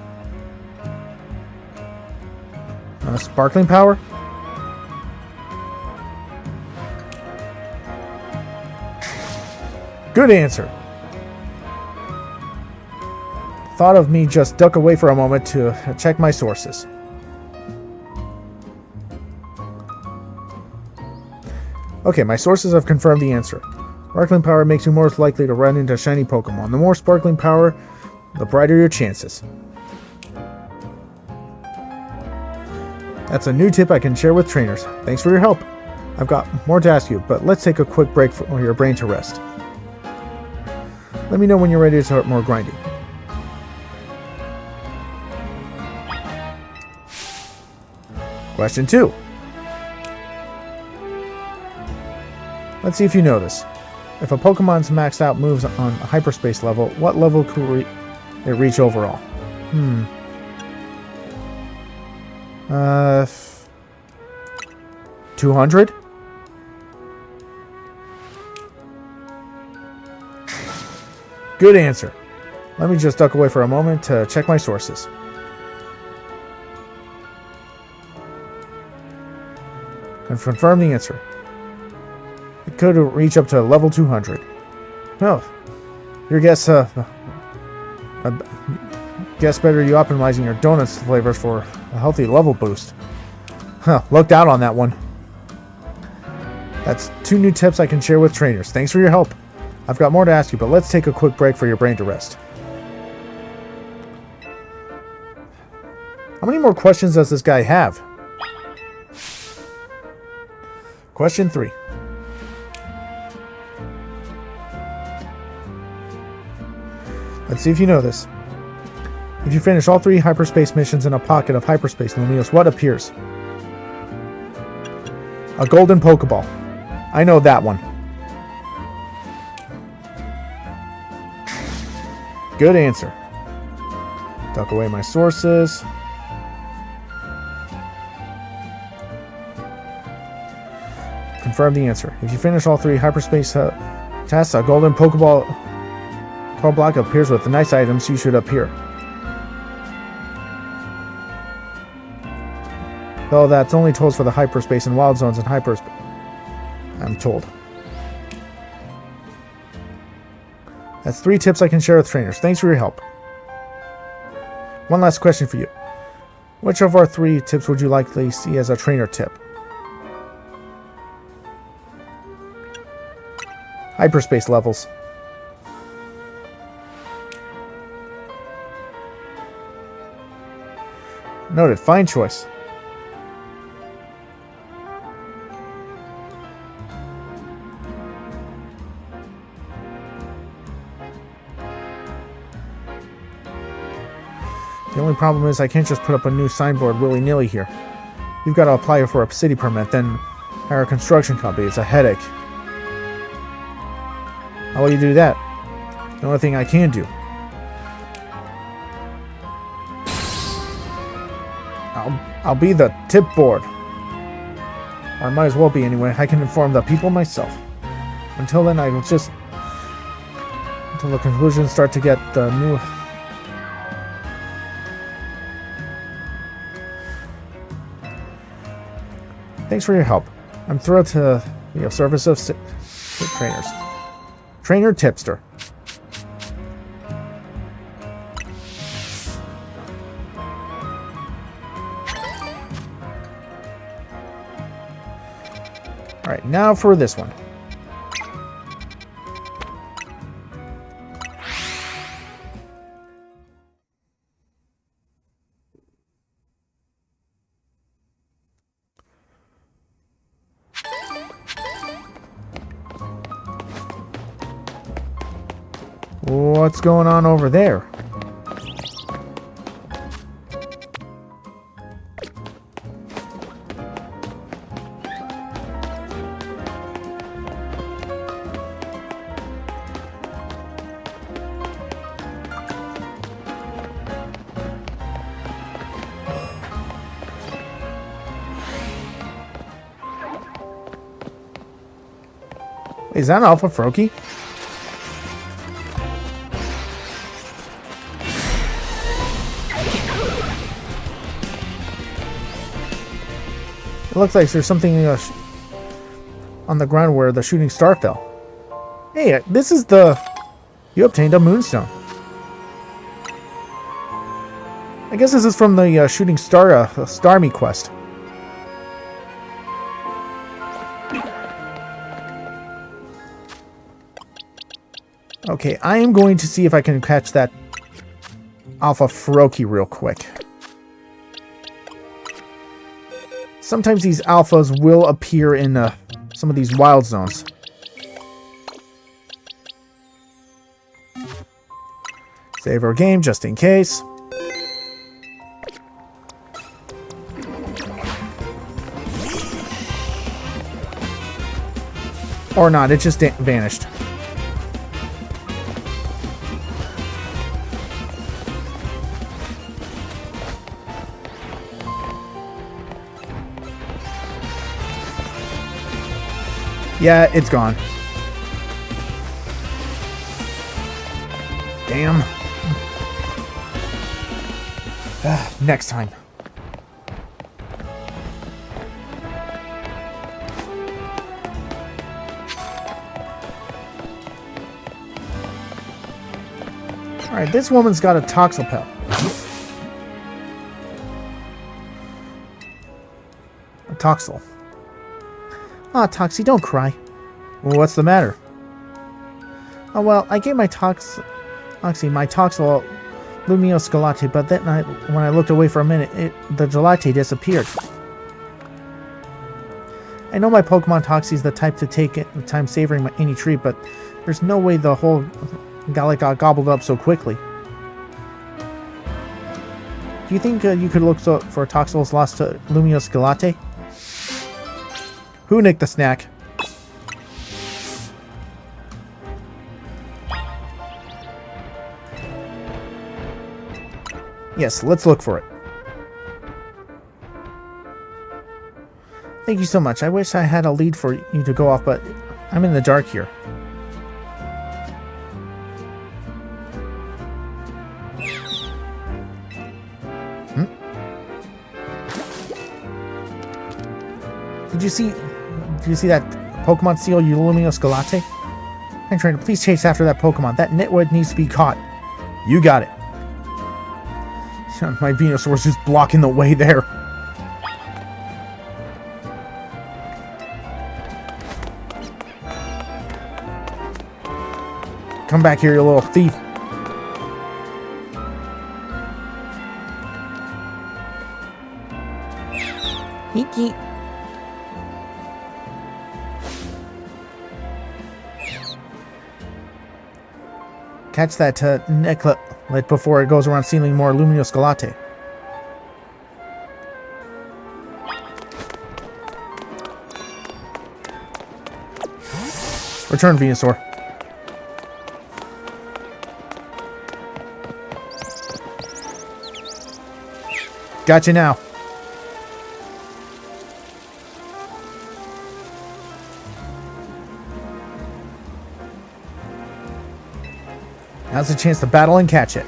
Sparkling power? Good answer. Thought of me, just duck away for a moment to check my sources. Okay, my sources have confirmed the answer. Sparkling power makes you more likely to run into shiny Pokemon. The more sparkling power, the brighter your chances. That's a new tip I can share with trainers. Thanks for your help. I've got more to ask you, but let's take a quick break for your brain to rest. Let me know when you're ready to start more grinding. Question 2. Let's see if you know this. If a Pokemon's maxed out moves on a hyperspace level, what level could it reach overall? 200? Good answer. Let me just duck away for a moment to check my sources. And confirm the answer. It could reach up to level 200. Oh, your guess, guess better you optimizing your donuts flavors for a healthy level boost. Huh, looked out on that one. That's 2 new tips I can share with trainers. Thanks for your help. I've got more to ask you, but let's take a quick break for your brain to rest. How many more questions does this guy have? Question 3. Let's see if you know this. If you finish all 3 hyperspace missions in a pocket of hyperspace Lumiose, what appears? A golden Pokeball. I know that one. Good answer. Duck away my sources. Confirm the answer. If you finish all 3 hyperspace tests, a golden Pokeball block appears with the nice items you should appear. Though that's only tools for the hyperspace and wild zones and hyperspace, I'm told. That's 3 tips I can share with trainers. Thanks for your help. One last question for you. Which of our 3 tips would you likely see as a trainer tip? Hyperspace levels. Noted. Fine choice. The only problem is I can't just put up a new signboard willy-nilly here. You've got to apply for a city permit, then hire a construction company. It's a headache. How will you do that? The only thing I can do. I'll be the tip board. Or I might as well be anyway. I can inform the people myself. Until then, I will just... Until the conclusions start to get the new... Thanks for your help. I'm thrilled to be of service of trainers. Trainer tipster. Alright, now for this one. What's going on over there? Is that an Alpha Froakie? It looks like there's something on the ground where the shooting star fell. Hey, this is the... You obtained a moonstone. I guess this is from the shooting star, Starmie quest. Okay, I am going to see if I can catch that Alpha Froakie real quick. Sometimes these alphas will appear in some of these wild zones. Save our game just in case. Or not, it just vanished. Yeah, it's gone. Damn. Next time. Alright, this woman's got a Toxelpel. A Toxel. Ah, Toxie, don't cry. Well, what's the matter? Oh, well, I gave my Toxel Lumiose Gelate, but then when I looked away for a minute, the gelate disappeared. I know my Pokemon Toxie is the type to take time savoring any treat, but there's no way the whole Gallic got gobbled up so quickly. Do you think you could look for Toxel's lost Lumiose Gelate? Who nicked the snack? Yes, let's look for it. Thank you so much. I wish I had a lead for you to go off, but I'm in the dark here. you see that Pokemon steal your Lumiose Galate? I'm trying to please chase after that Pokemon. That nitwit needs to be caught. You got it. My Venusaur's just blocking the way there. Come back here, you little thief. Hiki. Catch that necklet before it goes around stealing more Lumiose Galate. Return, Venusaur. Gotcha now. Now's a chance to battle and catch it.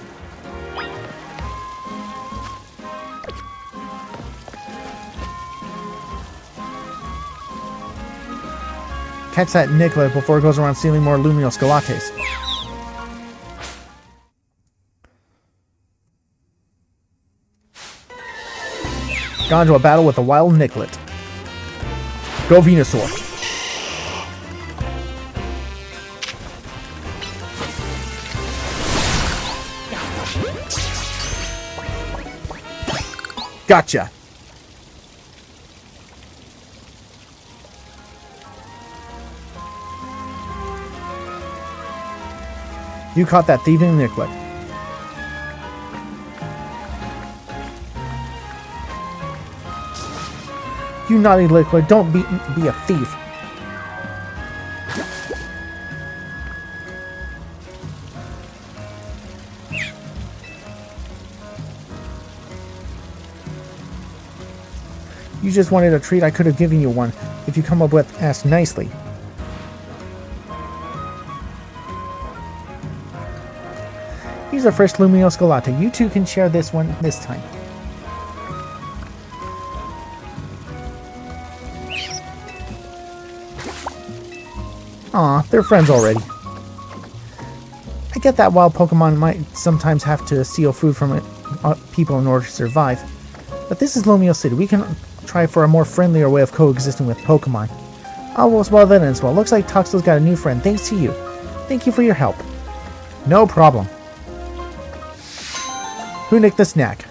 Catch that Nicklet before it goes around stealing more Lumiose Galates. Got into a battle with a wild Nicklet. Go Venusaur. Gotcha. You caught that thieving Nicklet. You naughty Liquid, don't be a thief. You just wanted a treat, I could have given you one if you come up with asked nicely. Here's a fresh Lumiose Galate. You two can share this one this time. Aw, they're friends already. I get that wild Pokemon might sometimes have to steal food from people in order to survive. But this is Lumiose City. We can try for a more friendlier way of coexisting with Pokemon. Oh, well then as well. Looks like Toxel's got a new friend, thanks to you. Thank you for your help. No problem. Who nicked the snack?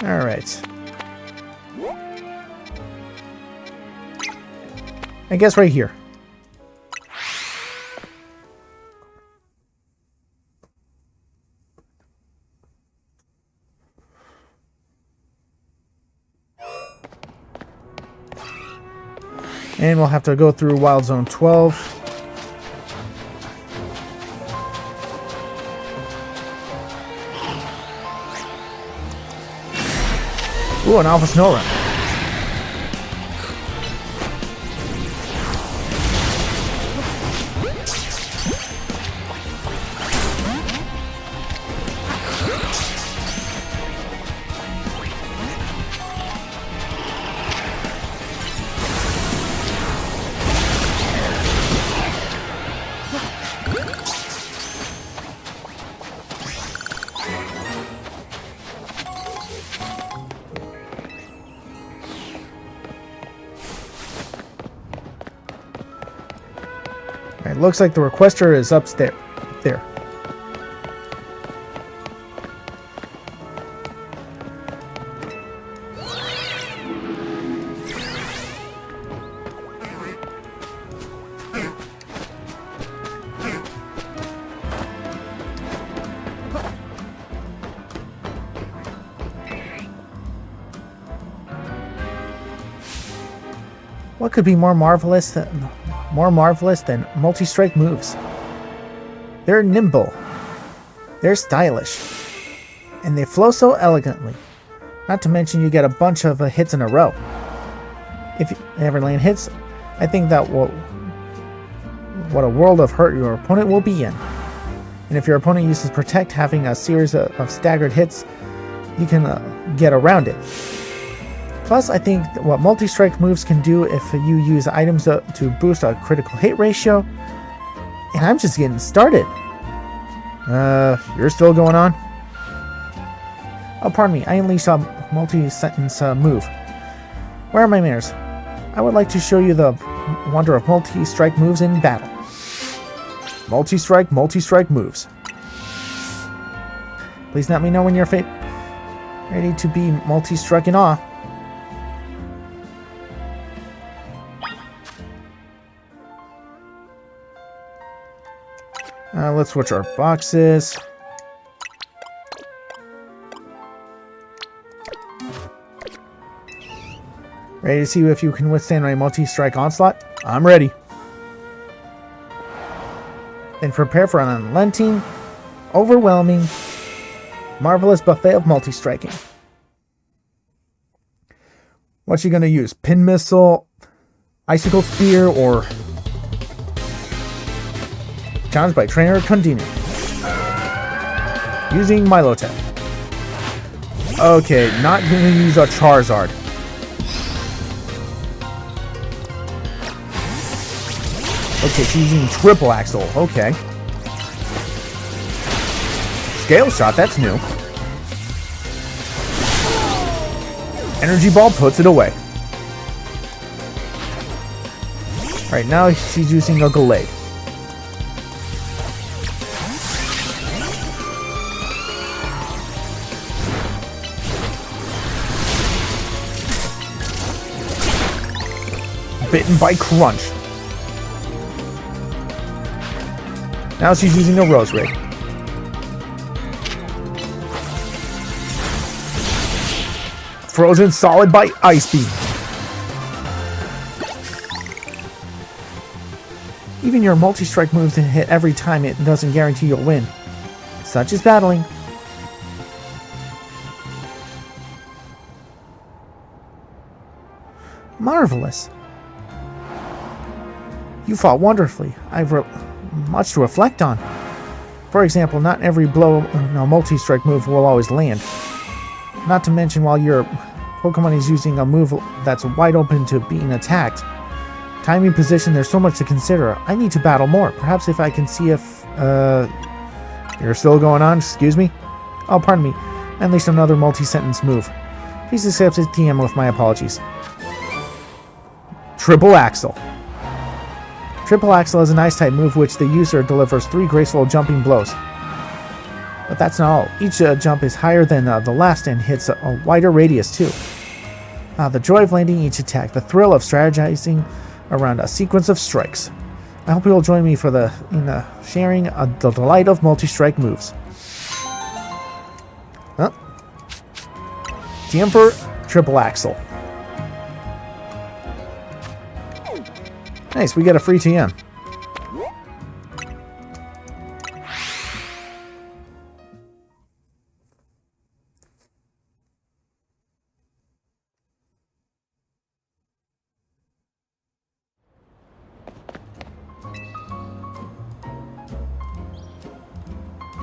Alright. I guess right here. And we'll have to go through Wild Zone 12. Ooh, an Alpha Snowra. It looks like the requester is upstairs. There. What could be more marvelous than multi-strike moves? They're nimble, they're stylish, and they flow so elegantly. Not to mention you get a bunch of hits in a row. If Everland hits, I think that will what a world of hurt your opponent will be in. And if your opponent uses Protect, having a series of staggered hits, you can get around it. Plus, I think what multi-strike moves can do if you use items to boost a critical hit ratio. And I'm just getting started. You're still going on? Oh, pardon me, I unleashed a multi-sentence move. Where are my manners? I would like to show you the wonder of multi-strike moves in battle. Multi-strike moves. Please let me know when you're ready to be multi-struck in awe. Let's switch our boxes. Ready to see if you can withstand my multi-strike onslaught? I'm ready. Then prepare for an unrelenting, overwhelming, marvelous buffet of multi-striking. What's she gonna use? Pin missile, icicle spear, or challenged by trainer Continue. Using Milotech. Okay, not gonna use a Charizard. Okay, she's using Triple Axle. Okay. Scale Shot, that's new. Energy Ball puts it away. Alright, now she's using a Gallade. Bitten by Crunch. Now she's using a Rose Rig. Frozen Solid by Ice Beam. Even your multi-strike moves hit every time, it doesn't guarantee you'll win. Such is battling. Marvelous. You fought wonderfully. I've much to reflect on. For example, not every blow a multi-strike move will always land. Not to mention, while your Pokemon is using a move that's wide open to being attacked. Timing, position, there's so much to consider. I need to battle more. Perhaps if I can see if... You're still going on? Excuse me? Oh, pardon me. I unleashed another multi-sentence move. Please accept his TM with my apologies. Triple Axle. Triple Axle is an Ice-type move which the user delivers 3 graceful jumping blows. But that's not all. Each jump is higher than the last and hits a wider radius too. The joy of landing each attack, the thrill of strategizing around a sequence of strikes. I hope you will join me in sharing the delight of multi-strike moves. Huh? TM for Triple Axle. Nice, we get a free TM.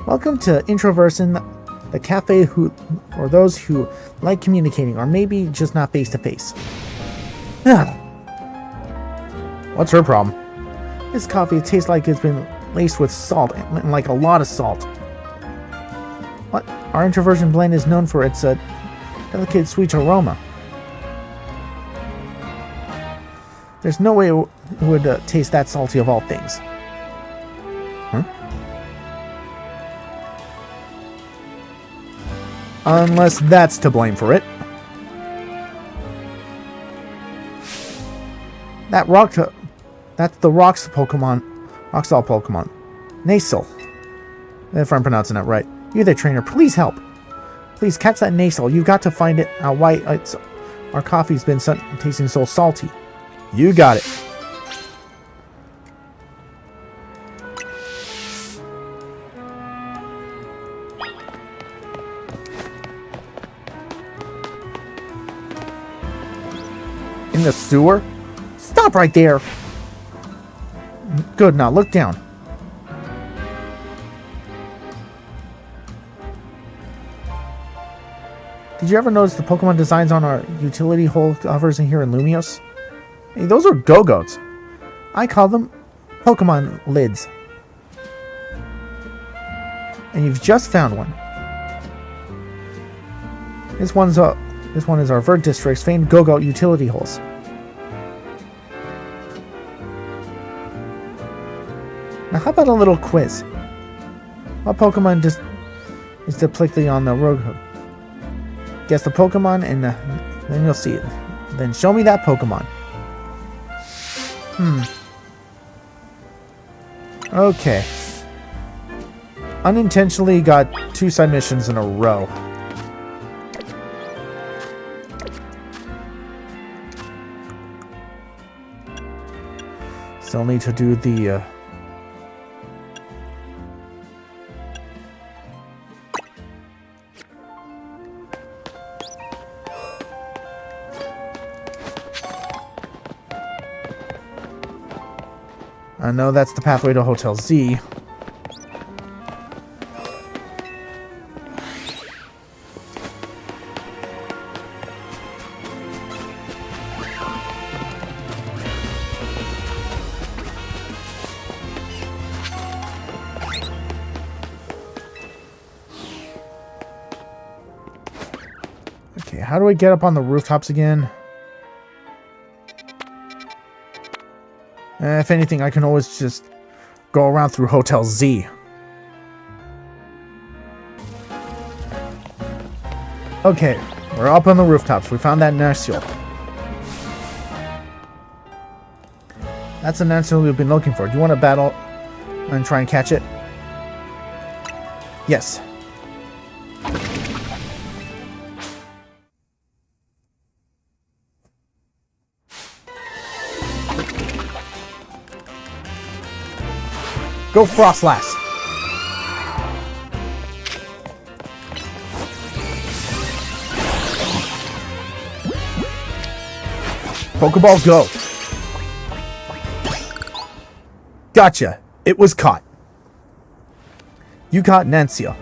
Welcome to Introversion, the cafe for those who like communicating, or maybe just not face to face. What's her problem? This coffee tastes like it's been laced with salt, and like a lot of salt. What? Our Introversion blend is known for its delicate sweet aroma. There's no way it would taste that salty of all things. Huh? Unless that's to blame for it. That's the Rock's Pokemon. Roxall Pokemon. Nasal. If I'm pronouncing that right. You're the trainer. Please help. Please catch that Nasal. You've got to find it. Why our coffee's been tasting so salty. You got it. In the sewer? Stop right there! Good, now look down. Did you ever notice the Pokemon designs on our utility hole covers in here in Lumiose? Hey, those are Go-Goats. I call them Pokemon lids. And you've just found one. This one is our Vert District's famed Go-Goat utility holes. Now how about a little quiz? What Pokemon is depicted on the road hood? Guess the Pokemon and then you'll see it. Then show me that Pokemon. Okay. Unintentionally got 2 side missions in a row. Still need to do the I know that's the pathway to Hotel Z. Okay, how do I get up on the rooftops again? If anything, I can always just go around through Hotel Z. Okay, we're up on the rooftops. We found that Nurseal. That's the Nurseal we've been looking for. Do you want to battle and try and catch it? Yes. Go Frostlass! Pokeball, go! Gotcha! It was caught. You caught Nurseal.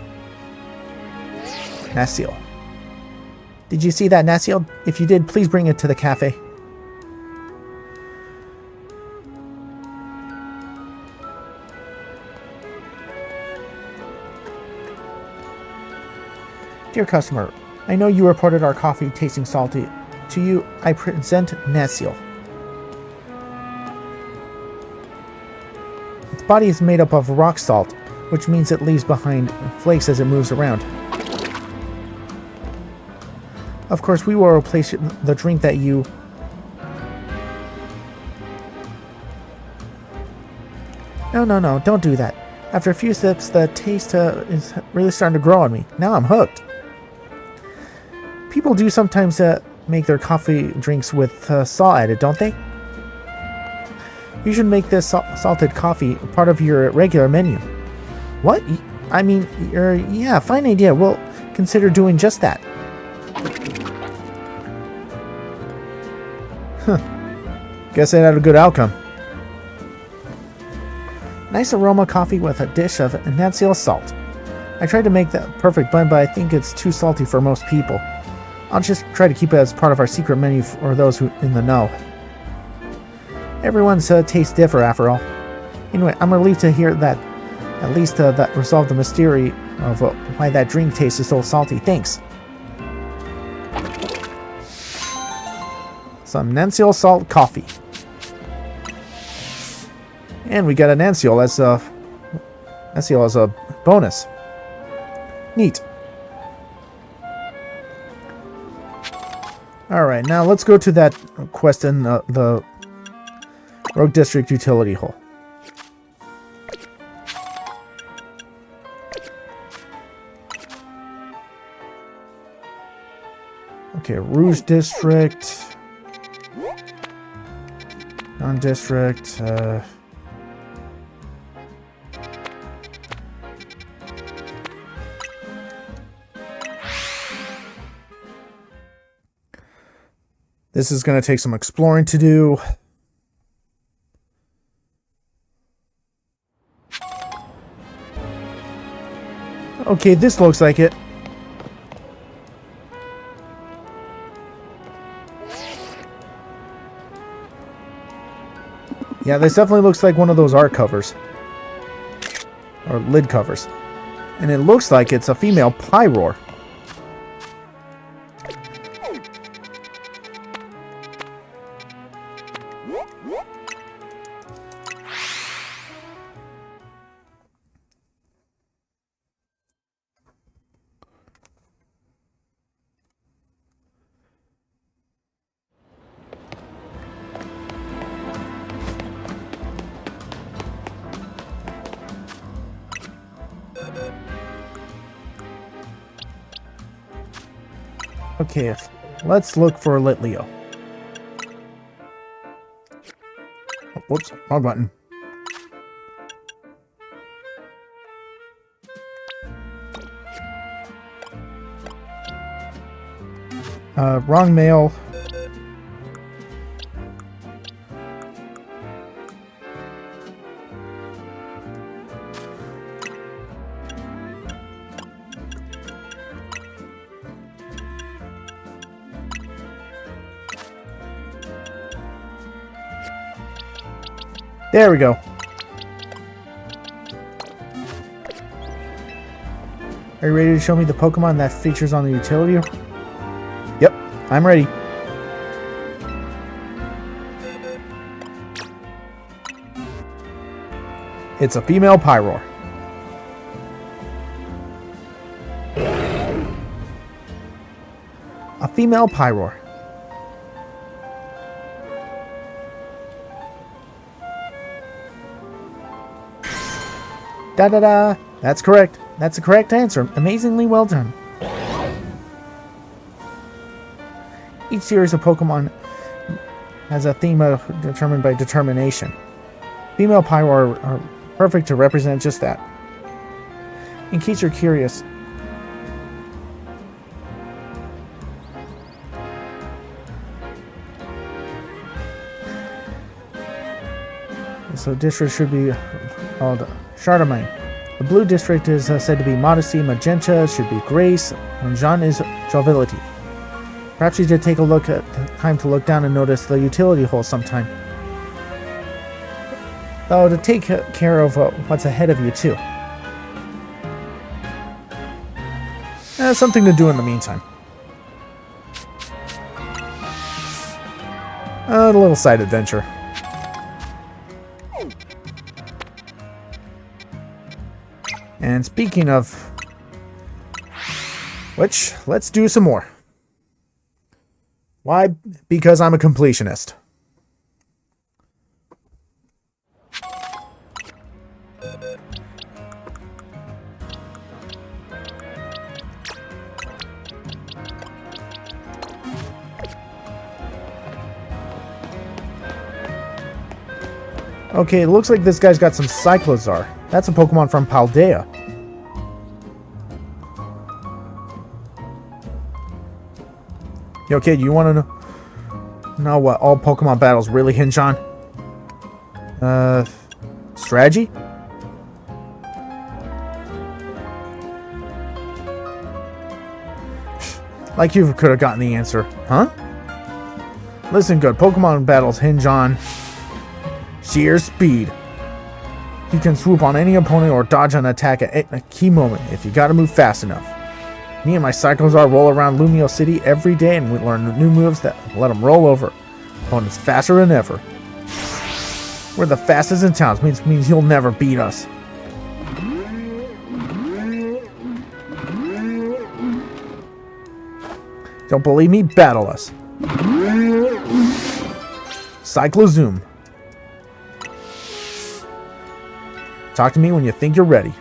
Nurseal. Did you see that Nurseal? If you did, please bring it to the cafe. Dear customer, I know you reported our coffee tasting salty. To you, I present Nurseal. Its body is made up of rock salt, which means it leaves behind flakes as it moves around. Of course, we will replace the drink that you... No, don't do that. After a few sips, the taste is really starting to grow on me. Now I'm hooked. People do sometimes make their coffee drinks with salt added, don't they? You should make this salted coffee part of your regular menu. What? I mean, yeah, fine idea. We'll consider doing just that. Guess it had a good outcome. Nice aroma coffee with a dish of Nurseal salt. I tried to make that perfect blend, but I think it's too salty for most people. I'll just try to keep it as part of our secret menu for those who in the know. Everyone's tastes differ, after all. Anyway, I'm relieved to hear that at least that resolved the mystery of why that drink tastes so salty. Thanks. Some Nurseal salt coffee. And we got a Nurseal as a bonus. Neat. Alright, now let's go to that quest in the Rogue District utility hole. Okay, Rouge District. Non-district. This is going to take some exploring to do. Okay, this looks like it. Yeah, this definitely looks like one of those art covers. Or lid covers. And it looks like it's a female Pyroar. Okay, let's look for Litleo. Oh, whoops, wrong button. Wrong mail. There we go. Are you ready to show me the Pokemon that features on the utility? Yep, I'm ready. It's a female Pyroar. A female Pyroar. Da-da-da! That's correct. That's the correct answer. Amazingly well done. Each series of Pokemon has a theme determined by determination. Female Pyroar are perfect to represent just that. In case you're curious, so district should be called Charlemagne. The blue district is said to be modesty, magenta should be grace, and Jean is joviality. Perhaps you did take a look at time to look down and notice the utility hole sometime. Though to take care of what's ahead of you too. Something to do in the meantime. A little side adventure. And speaking of which, let's do some more. Why? Because I'm a completionist. Okay, it looks like this guy's got some Cyclozar. That's a Pokemon from Paldea. Yo, kid, you want to know what all Pokemon battles really hinge on? Strategy? Like you could have gotten the answer, huh? Listen good, Pokemon battles hinge on sheer speed. You can swoop on any opponent or dodge an attack at a key moment if you gotta move fast enough. Me and my Cyclozar roll around Lumiose City every day and we learn new moves that let them roll over opponents faster than ever. We're the fastest in town, which means you'll never beat us. Don't believe me? Battle us. Cyclozoom. Talk to me when you think you're ready.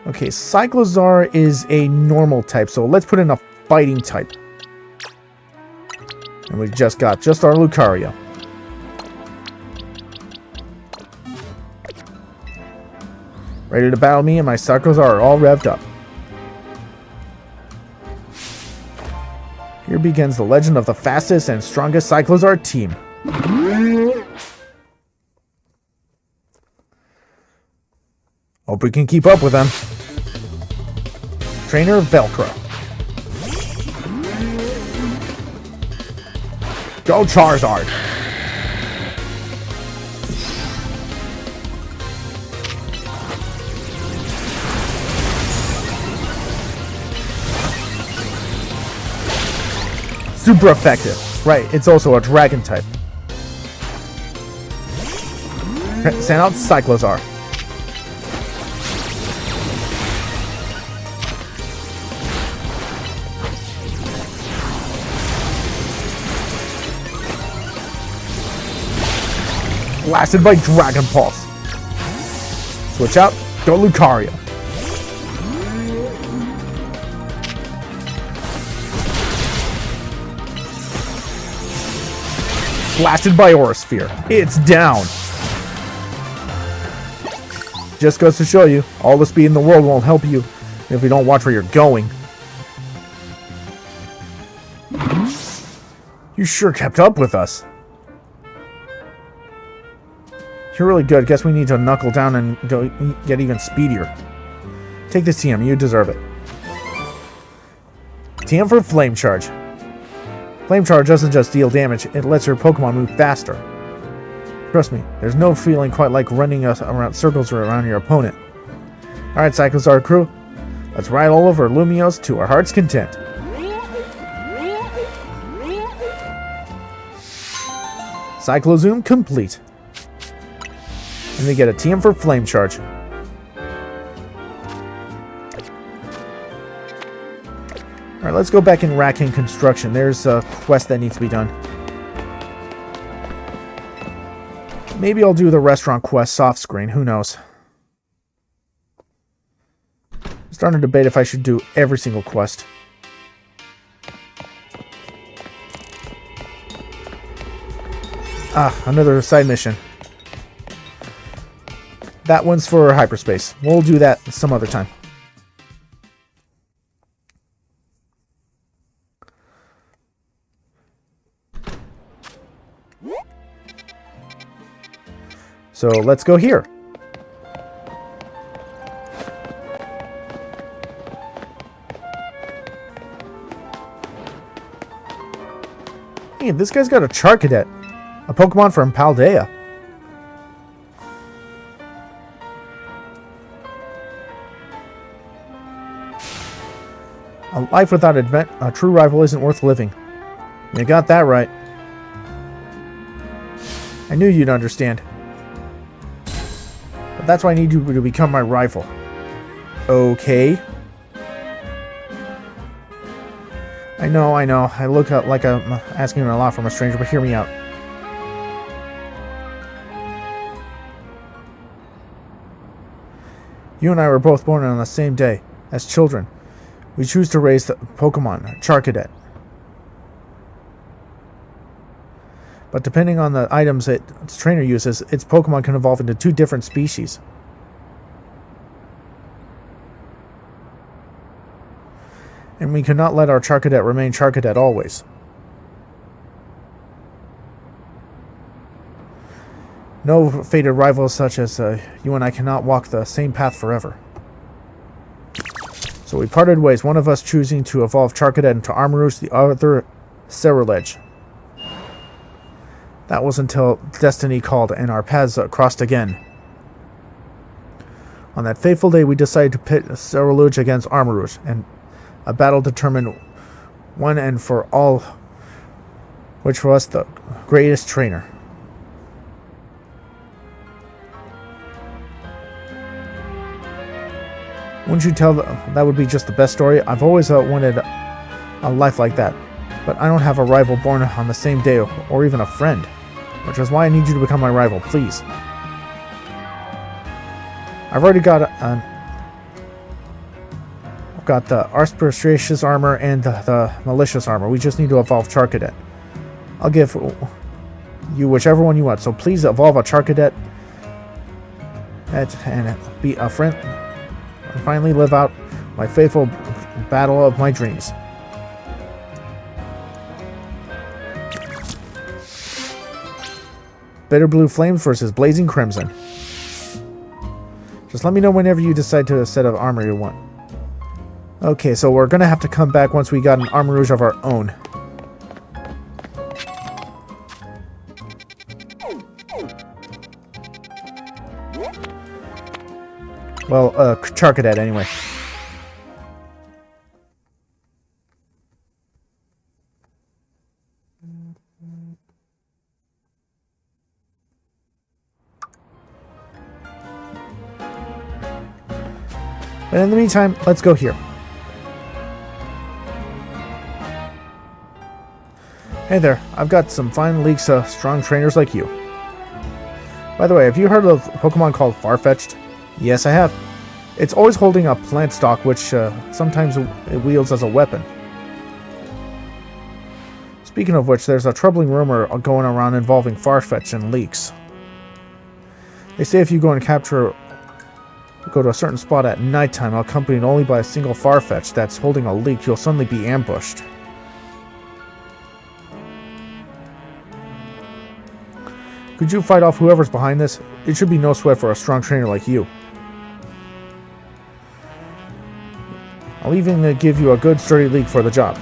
Okay, Cyclozar is a normal type, so let's put in a fighting type. And we just got our Lucario. Ready to battle me, and my Cyclozar are all revved up. Here begins the legend of the fastest and strongest Cyclozar team. Hope we can keep up with them. Trainer Velcro. Go Charizard! Super effective. Right, it's also a dragon type. Send out Cyclozar. Blasted by Dragon Pulse. Switch out, go Lucario. Blasted by Aura Sphere. It's down. Just goes to show you, all the speed in the world won't help you if you don't watch where you're going. You sure kept up with us. You're really good. Guess we need to knuckle down and go get even speedier. Take this TM. You deserve it. TM for Flame Charge. Flame Charge doesn't just deal damage, it lets your Pokemon move faster. Trust me, there's no feeling quite like running around circles around your opponent. Alright, Cyclozar crew, let's ride all over Lumiose to our heart's content. Cyclozoom complete. And they get a TM for Flame Charge. Alright, let's go back in Racking Construction. There's a quest that needs to be done. Maybe I'll do the restaurant quest off screen. Who knows? I'm starting to debate if I should do every single quest. Ah, another side mission. That one's for hyperspace. We'll do that some other time. So let's go here. Hey, this guy's got a Charcadet, a Pokemon from Paldea. A life without a true rival isn't worth living. You got that right. I knew you'd understand. But that's why I need you to become my rival. Okay. I know. I look like I'm asking a lot from a stranger, but hear me out. You and I were both born on the same day, as children. We choose to raise the Pokemon, Charcadet. But depending on the items its trainer uses, its Pokemon can evolve into two different species. And we cannot let our Charcadet remain Charcadet always. No fated rivals such as you and I cannot walk the same path forever. So we parted ways, one of us choosing to evolve Charcadet into Armarouge, the other Cerulege. That was until destiny called and our paths crossed again. On that fateful day, we decided to pit Cerulege against Armarouge, and a battle determined one and for all which was the greatest trainer. Wouldn't you tell that would be just the best story? I've always wanted a life like that, but I don't have a rival born on the same day or even a friend, which is why I need you to become my rival, please. I've already got I've got the Auspicious armor and the Malicious armor. We just need to evolve Charcadet. I'll give you whichever one you want, so please evolve a Charcadet and be a friend. And finally live out my faithful battle of my dreams. Bitter Blue Flames versus Blazing Crimson. Just let me know whenever you decide to set of armor you want. Okay, so we're gonna have to come back once we got an Armor Rouge of our own. Well, Charcadet anyway. But in the meantime, let's go here. Hey there, I've got some fine leaks, strong trainers like you. By the way, have you heard of a Pokemon called Farfetch'd? Yes, I have. It's always holding a plant stalk, which sometimes it wields as a weapon. Speaking of which, there's a troubling rumor going around involving Farfetch'd and leaks. They say if you go to a certain spot at nighttime, accompanied only by a single Farfetch'd that's holding a leak, you'll suddenly be ambushed. Could you fight off whoever's behind this? It should be no sweat for a strong trainer like you. I'll even give you a good sturdy leak for the job.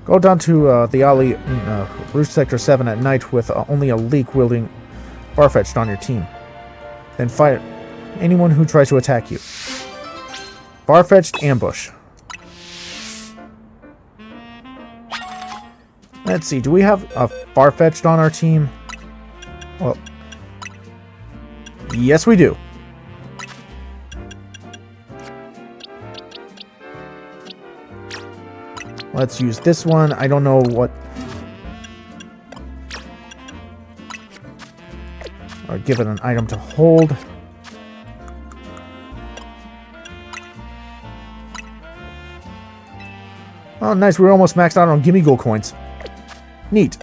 Go down to the alley in Rouge Sector 7 at night with only a leak-wielding Farfetch'd on your team. Then fight anyone who tries to attack you. Farfetch'd ambush. Let's see, do we have a Farfetch'd on our team? Well, yes we do. Let's use this one. I don't know what... Or give it an item to hold. Oh, nice. We're almost maxed out on Gimme Gold coins. Neat.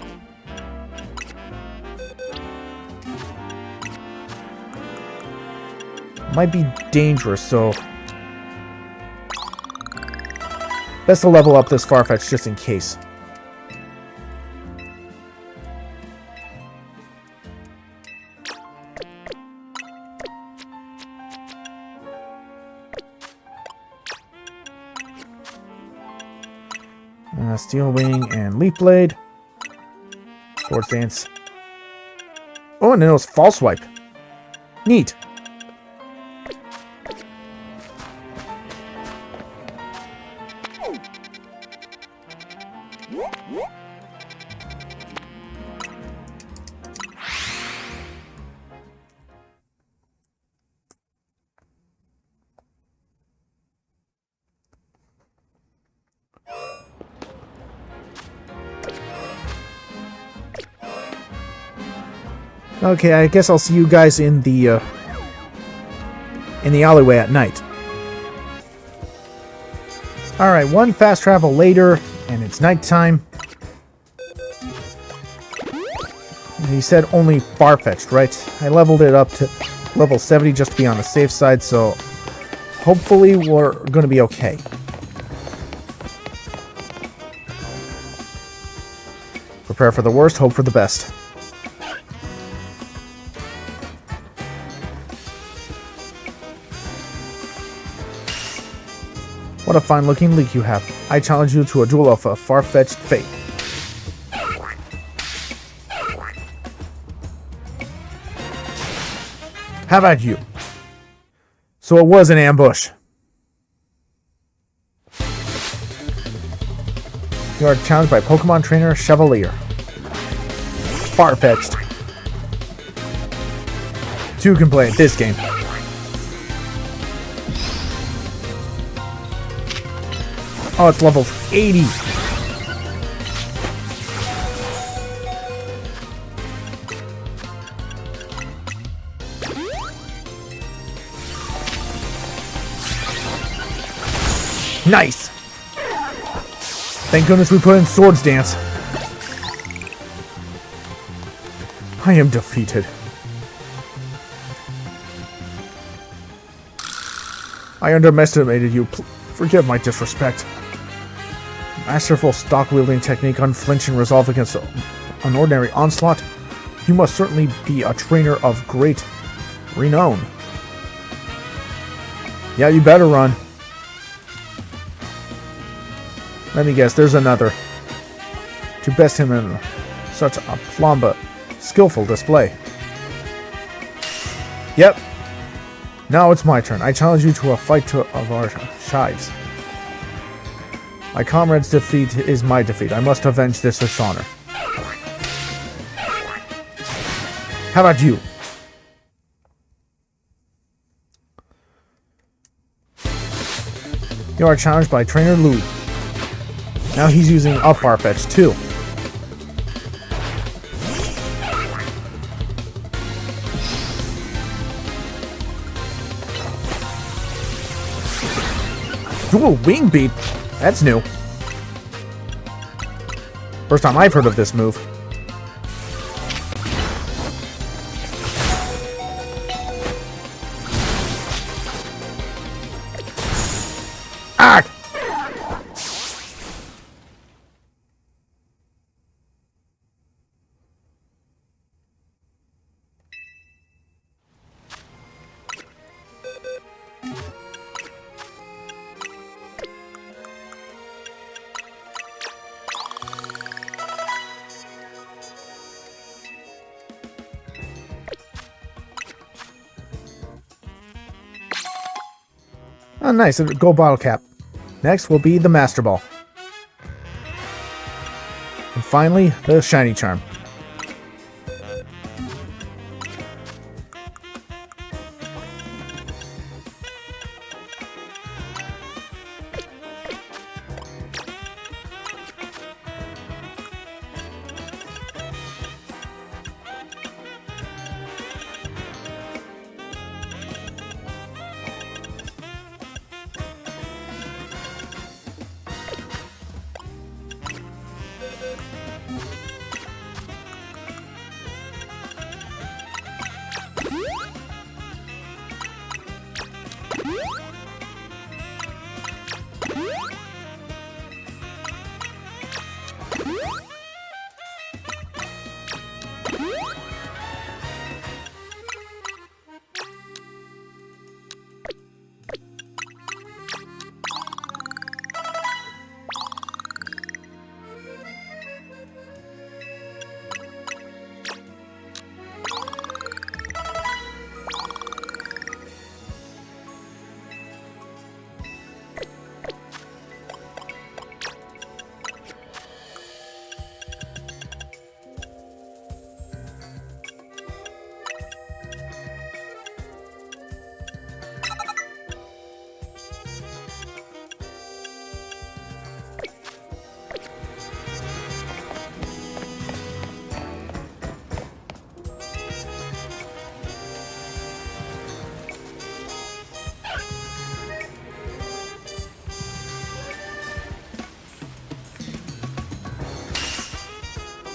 Might be dangerous, so... Best to level up this Farfetch'd just in case. Steel Wing and Leaf Blade. Swords Dance. Oh, and then it was False Swipe. Neat. Okay, I guess I'll see you guys in the alleyway at night. Alright, one fast travel later, and it's nighttime. He said only Farfetch'd, right? I leveled it up to level 70 just to be on the safe side, so hopefully we're going to be okay. Prepare for the worst, hope for the best. What a fine-looking leak you have. I challenge you to a duel of a Farfetch'd fate. How about you? So it was an ambush. You are challenged by Pokemon Trainer Chevalier. Farfetch'd. Two can play at this game. Oh, it's level 80. Nice. Thank goodness we put in Swords Dance. I am defeated. I underestimated you. Forgive my disrespect. Masterful stock-wielding technique, unflinching resolve against an ordinary onslaught. You must certainly be a trainer of great renown. Yeah, you better run. Let me guess, there's another. To best him in such a plumb but skillful display. Yep. Now it's my turn. I challenge you to a fight of our shives. My comrade's defeat is my defeat. I must avenge this dishonor. How about you? You are challenged by Trainer Lou. Now he's using a Farfetch too. Dual Wing Beat? That's new. First time I've heard of this move. Ah! Oh, nice. A gold bottle cap. Next will be the Master Ball. And finally, the Shiny Charm.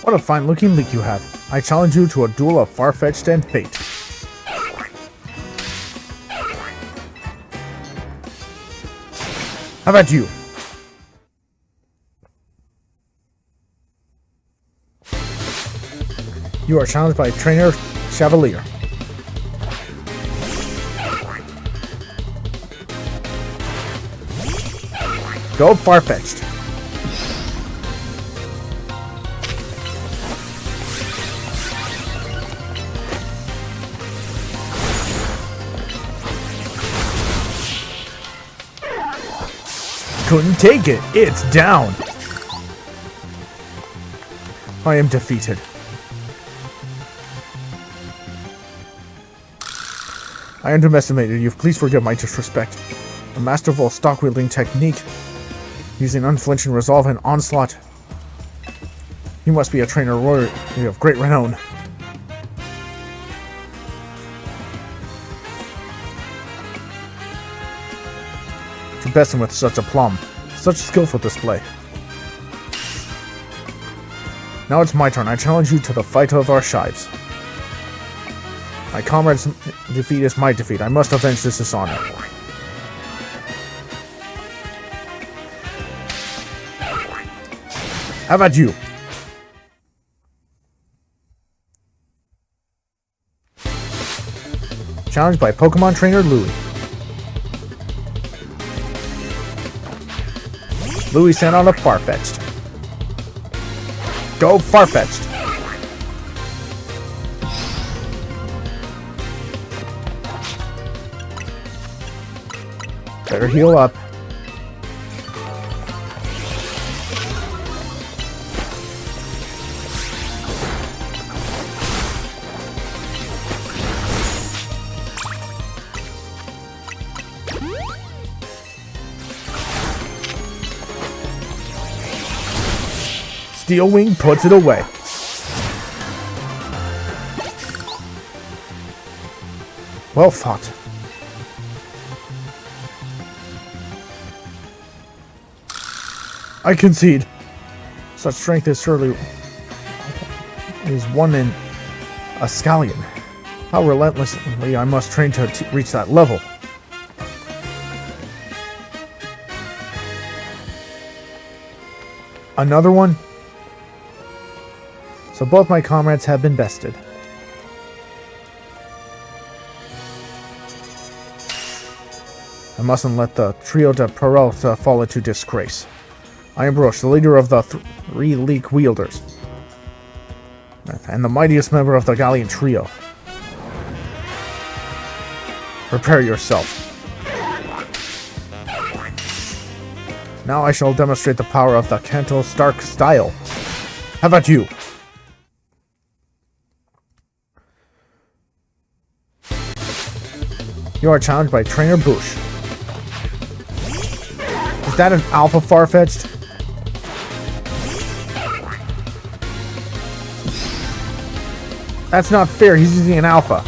What a fine looking leak you have. I challenge you to a duel of Farfetch'd and Fate. How about you? You are challenged by Trainer Chevalier. Go Farfetch'd. Couldn't take it. It's down. I am defeated. I underestimated you. Please forgive my disrespect. A masterful stock-wielding technique using unflinching resolve and onslaught. You must be a trainer warrior of great renown. To best him with such aplomb, such skillful display. Now it's my turn. I challenge you to the fight of our shives. My comrade's defeat is my defeat. I must avenge this dishonor. How about you? Challenged by Pokemon Trainer Louie. Louie sent on a Farfetch'd. Go Farfetch'd. Better heal up. Steel Wing puts it away. Well fought. I concede. Such strength is surely one in a scallion. How relentlessly I must train to reach that level. Another one? So both my comrades have been bested. I mustn't let the Trio de Peralta fall into disgrace. I am Brosh, the leader of the three League Wielders, and the mightiest member of the Galleon Trio. Prepare yourself. Now I shall demonstrate the power of the Kanto Stark style. How about you? You are challenged by Trainer Bush. Is that an Alpha Farfetch'd? That's not fair, he's using an Alpha.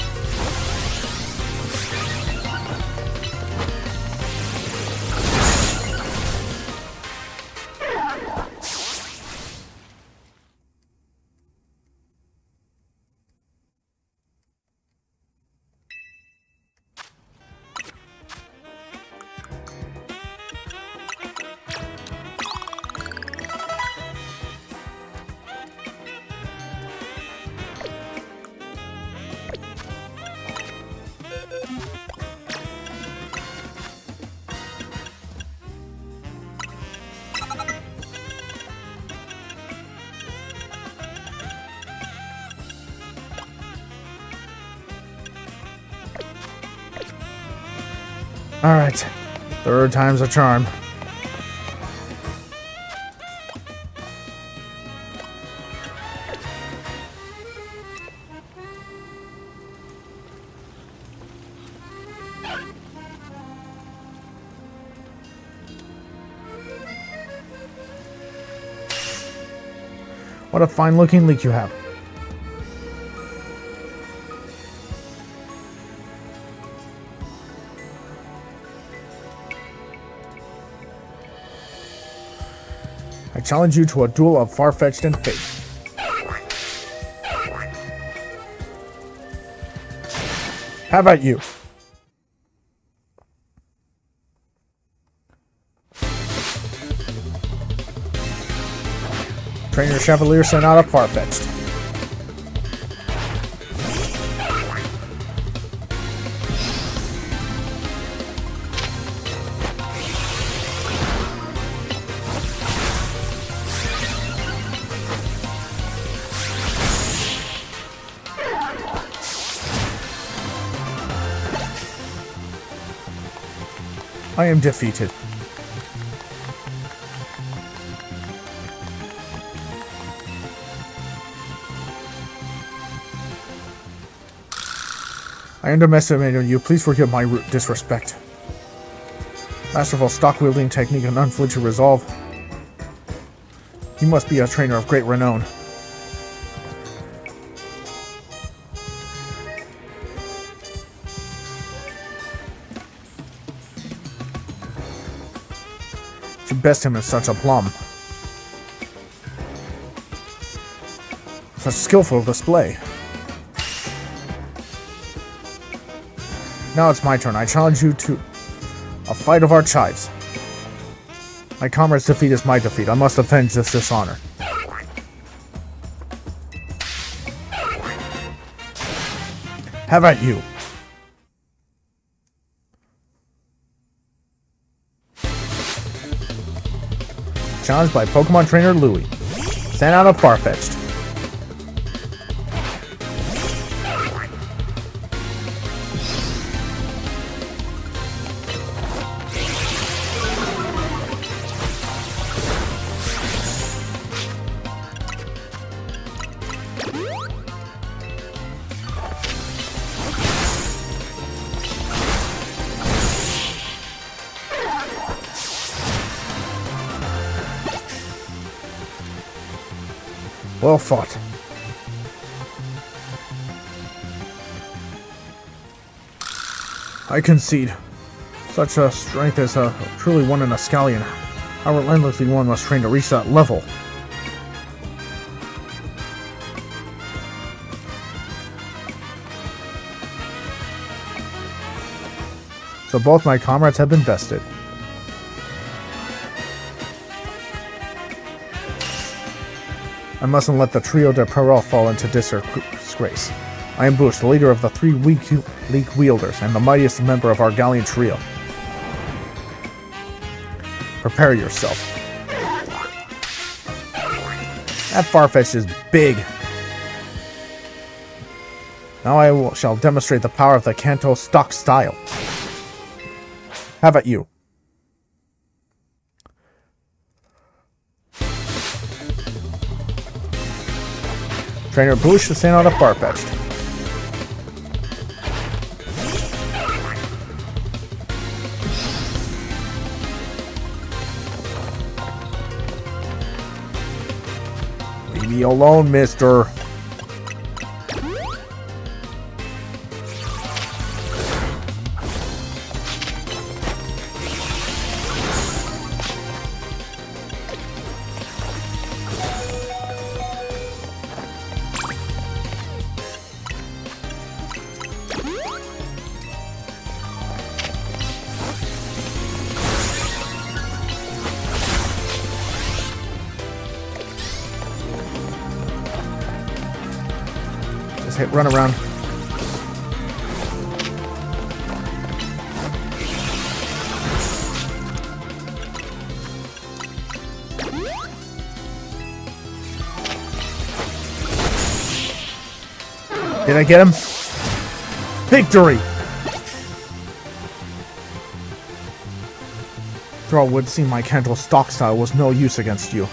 Alright, third time's a charm. What a fine looking leak you have. I challenge you to a duel of Farfetch'd and Fate. How about you? Trainer Chevalier sent out a Farfetch'd. I am defeated. I underestimated you. Please forgive my disrespect. Masterful stock-wielding technique and unflinching resolve. You must be a trainer of great renown. To best him in such a plum. Such skillful display. Now it's my turn. I challenge you to a fight of our chives. My comrade's defeat is my defeat. I must avenge this dishonor. How about you? Challenged by Pokemon Trainer Louie. Sent out of Farfetch'd. Well fought. I concede. Such a strength is truly one in a scallion. How relentlessly one must train to reach that level. So both my comrades have been vested. I mustn't let the Trio de Perel fall into disgrace. I am Bush, the leader of the 3 weak League wielders, and the mightiest member of our gallant trio. Prepare yourself. That Farfetch'd is big. Now I shall demonstrate the power of the Kanto stock style. How about you? Trainer Bush to stand out of Farfetch'd. Leave me alone, mister. Hit run around. Did I get him? Victory! Throw would seem my Kanto stock style was no use against you.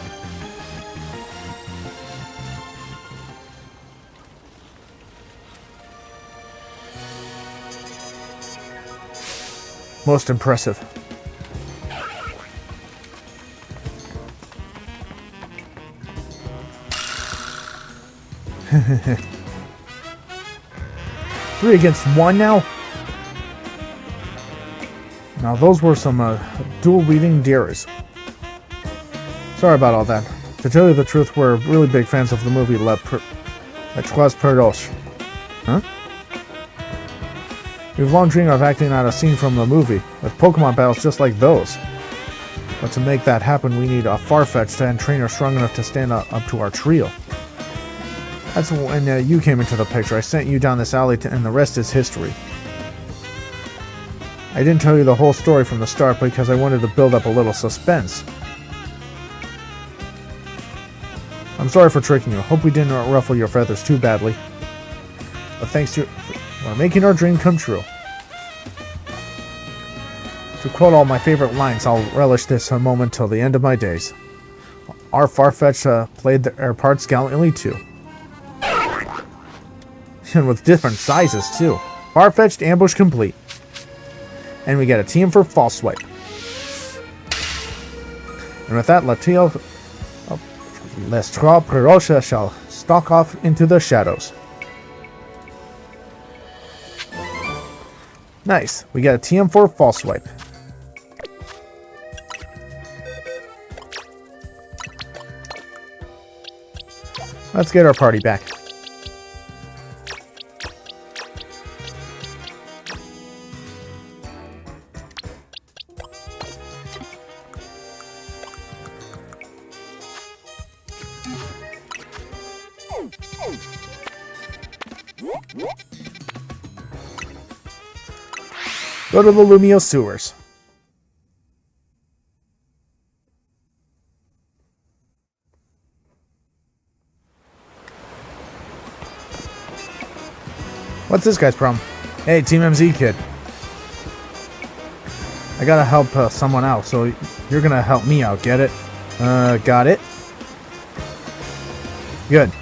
Most impressive. Three against one now? Now those were some dual reading deers. Sorry about all that. To tell you the truth, we're really big fans of the movie Les Trois Perroches. Huh? We've long dreamed of acting out a scene from the movie, with Pokemon battles just like those. But to make that happen, we need a Farfetch'd and trainer strong enough to stand up to our trio. That's when you came into the picture. I sent you down this alley, and the rest is history. I didn't tell you the whole story from the start because I wanted to build up a little suspense. I'm sorry for tricking you. Hope we didn't ruffle your feathers too badly. But thanks to we're making our dream come true. To quote all my favorite lines, I'll relish this moment till the end of my days. Our Farfetch'd played their parts gallantly too. And with different sizes too. Farfetch'd ambush complete. And we get a team for False Swipe. And with that, Les Trois Perroches shall stalk off into the shadows. Nice. We got a TM4 False Swipe. Let's get our party back. Go to the Lumiose sewers. What's this guy's problem? Hey, Team MZ kid. I gotta help someone out, so you're gonna help me out, get it? Got it. Good.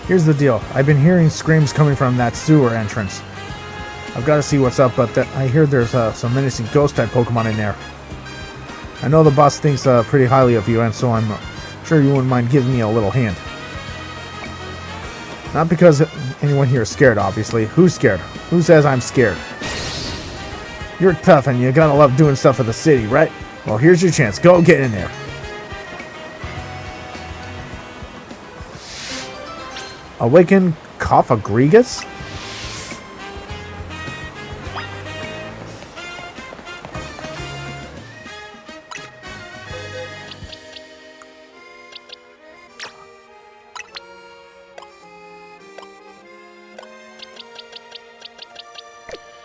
Here's the deal. I've been hearing screams coming from that sewer entrance. I've got to see what's up, but I hear there's some menacing ghost-type Pokemon in there. I know the boss thinks pretty highly of you, and so I'm sure you wouldn't mind giving me a little hand. Not because anyone here is scared, obviously. Who's scared? Who says I'm scared? You're tough, and you gotta love doing stuff for the city, right? Well, here's your chance. Go get in there. Awaken Cophagrigus?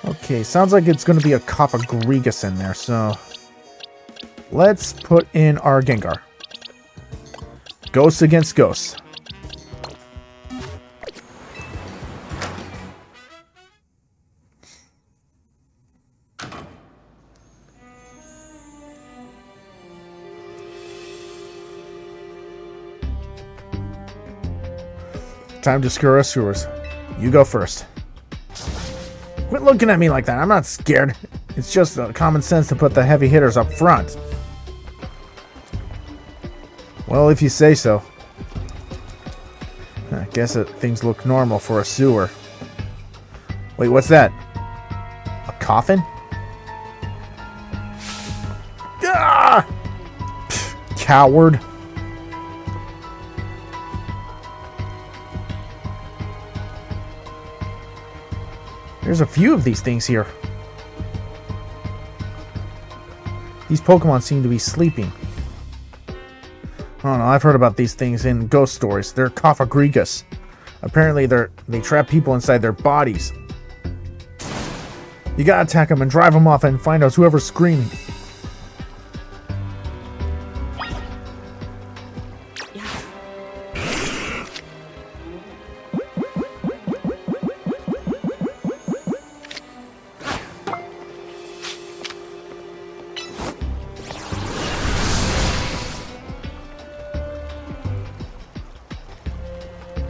Okay, sounds like it's going to be a Cophagrigus in there, so let's put in our Gengar. Ghosts against ghosts. Time to screw our sewers. You go first. Quit looking at me like that. I'm not scared. It's just common sense to put the heavy hitters up front. Well, if you say so. I guess things look normal for a sewer. Wait, what's that? A coffin? Ah! Pfft, coward. There's a few of these things here. These Pokemon seem to be sleeping. I don't know, I've heard about these things in ghost stories. They're Cophagrigus. Apparently they trap people inside their bodies. You gotta attack them and drive them off and find out whoever's screaming.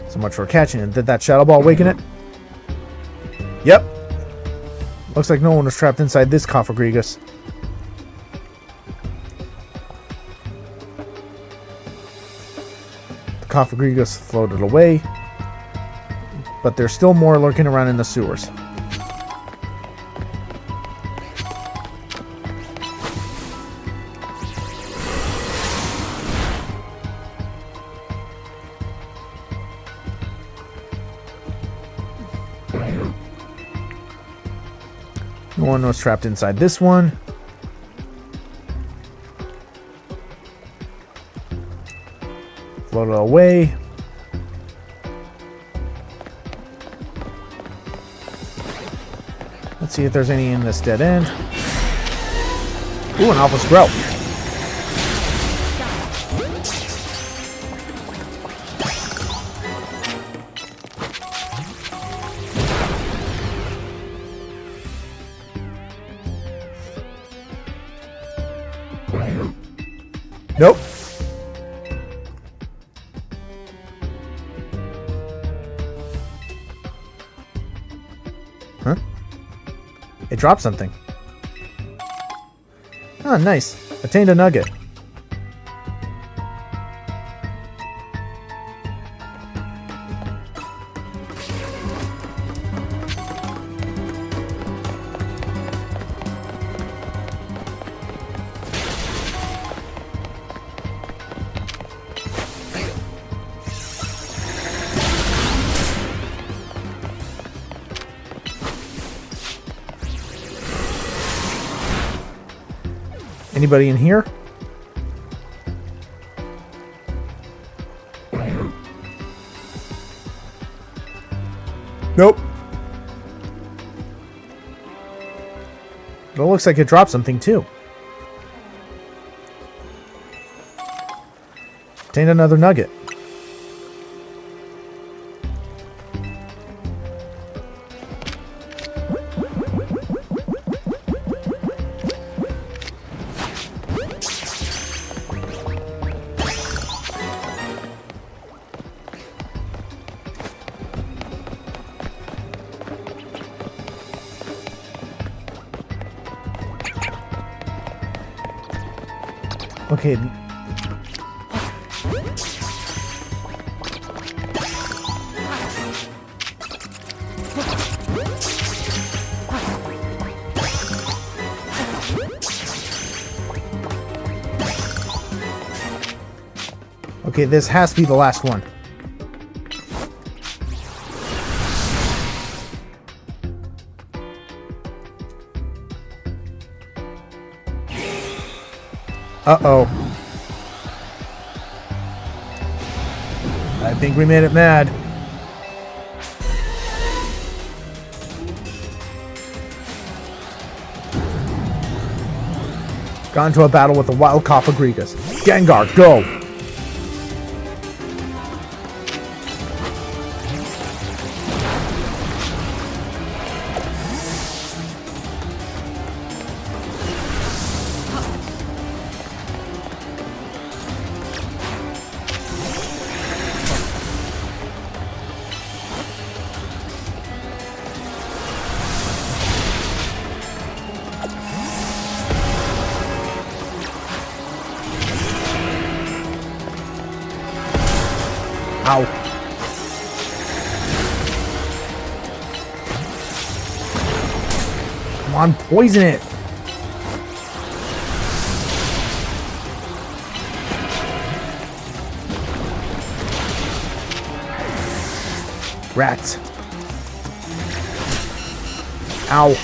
So much for catching it. Did that Shadow Ball awaken it? Yep. Looks like no one was trapped inside this Cophagrigus. The Cophagrigus floated away, but there's still more lurking around in the sewers. No one was trapped inside this one. Floated away. Let's see if there's any in this dead end. Ooh, an Alpha Sprout. Nope. Huh? It dropped something. Oh, nice. Attained a nugget. Anybody in here? Nope. It looks like it dropped something too. Obtained another nugget. Okay. Okay, this has to be the last one. Uh-oh. I think we made it mad. Got into a battle with the wild Cofagrigus. Gengar, go! Ow. Come on, poison it. Rats. Ow.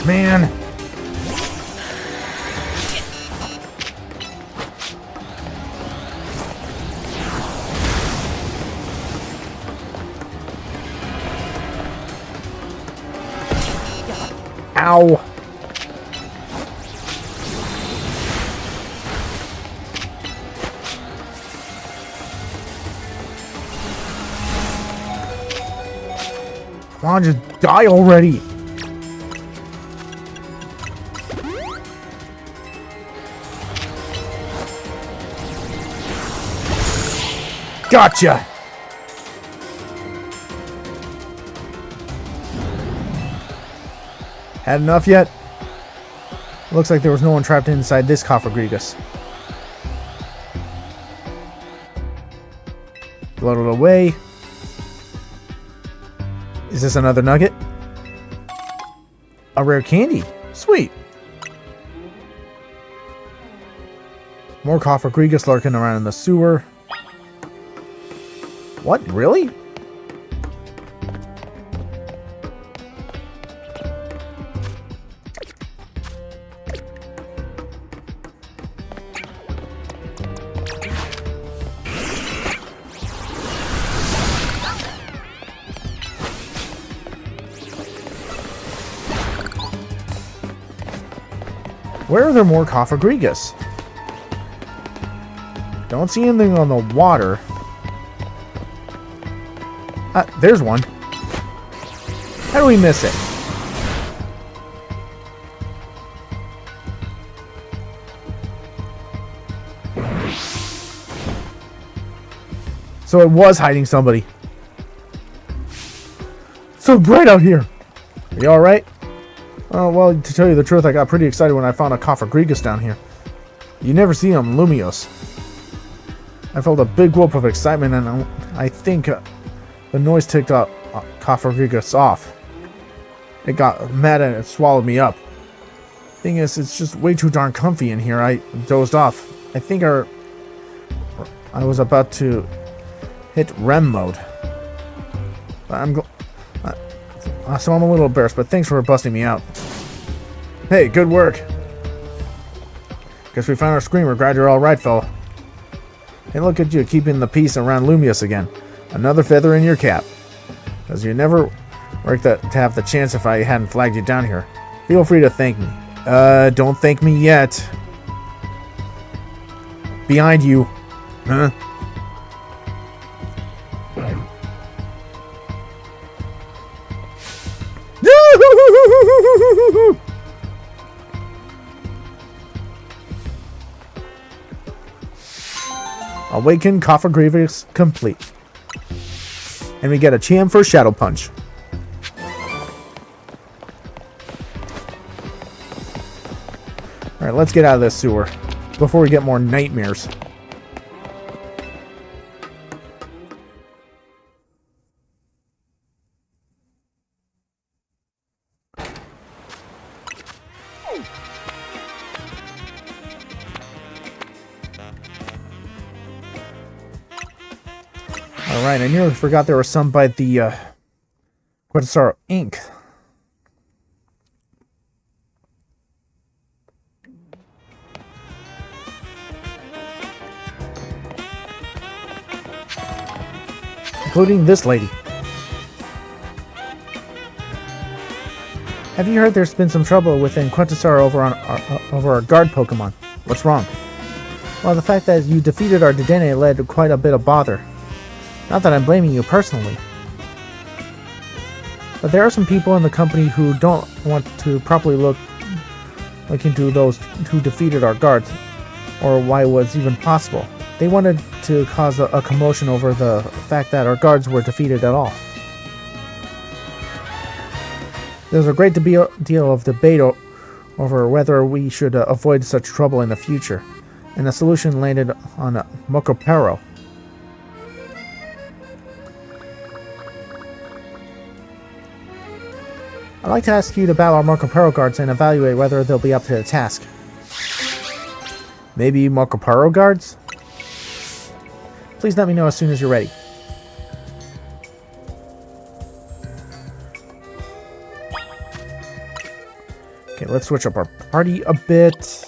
Man. Ow. Come on, just die already. Gotcha! Had enough yet? Looks like there was no one trapped inside this Cofagrigus. Blow it away. Is this another nugget? A rare candy. Sweet. More Cofagrigus lurking around in the sewer. What? Really? Where are there more Cofagrigus? Don't see anything on the water. There's one. How do we miss it? So it was hiding somebody. It's so bright out here. Are you alright? Well, to tell you the truth, I got pretty excited when I found a Cofagrigus down here. You never see them in Lumiose. I felt a big whoop of excitement, and I think the noise ticked up Cofagrigus off. It got mad and it swallowed me up. Thing is, it's just way too darn comfy in here. I dozed off. I think I was about to hit REM mode. So I'm a little embarrassed, but thanks for busting me out. Hey, good work. Guess we found our screamer. Glad you're all right, fella. Hey, look at you, keeping the peace around Lumiose again. Another feather in your cap. Because you never worked to have the chance if I hadn't flagged you down here. Feel free to thank me. Don't thank me yet. Behind you. Huh? Awaken Coffer Grievous complete. And we get a Cham for Shadow Punch. Alright, let's get out of this sewer before we get more nightmares. Alright, I nearly forgot there was some by the Quetzalcoatl Inc. Including this lady. Have you heard there's been some trouble within Quetzalcoatl over our guard Pokemon? What's wrong? Well, the fact that you defeated our Dedenne led to quite a bit of bother. Not that I'm blaming you personally. But there are some people in the company who don't want to properly look into those who defeated our guards, or why it was even possible. They wanted to cause a commotion over the fact that our guards were defeated at all. There was a great deal of debate over whether we should avoid such trouble in the future, and the solution landed on Mokopero. I'd like to ask you to battle our Mokopero guards and evaluate whether they'll be up to the task. Maybe Mokopero guards? Please let me know as soon as you're ready. Okay, let's switch up our party a bit.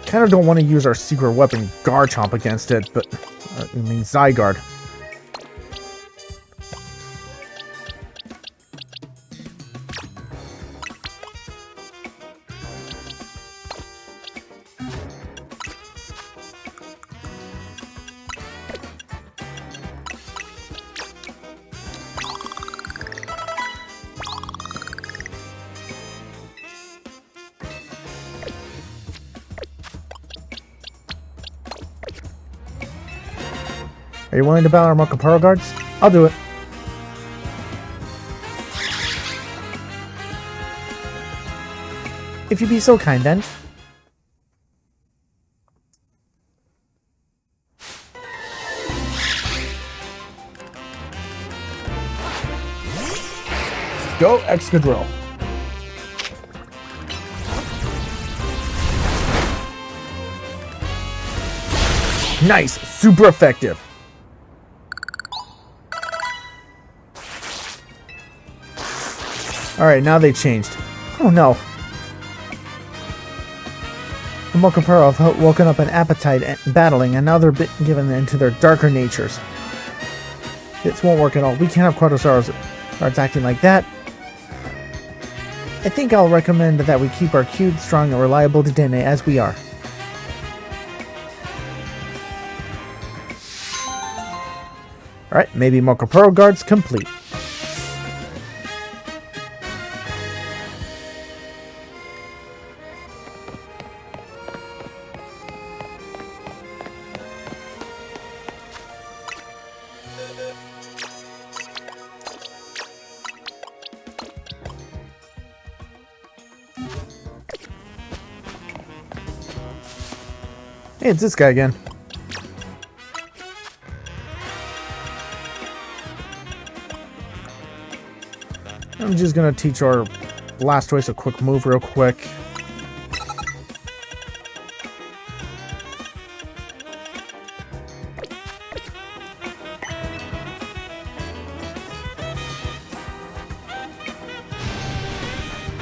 Kind of don't want to use our secret weapon Garchomp against it, but I mean Zygarde. Are you willing to battle our Mokopero guards? I'll do it. If you'd be so kind, then. Go, Excadrill. Nice, super effective. Alright, now they changed. Oh no. The Mokopero have woken up an appetite at battling, and now they're given into their darker natures. This won't work at all. We can't have Quetzalcoatl guards acting like that. I think I'll recommend that we keep our cute, strong, and reliable Dedenne as we are. Alright, maybe Mokopero guards complete. Hey, it's this guy again. I'm just gonna teach our Blastoise a quick move real quick.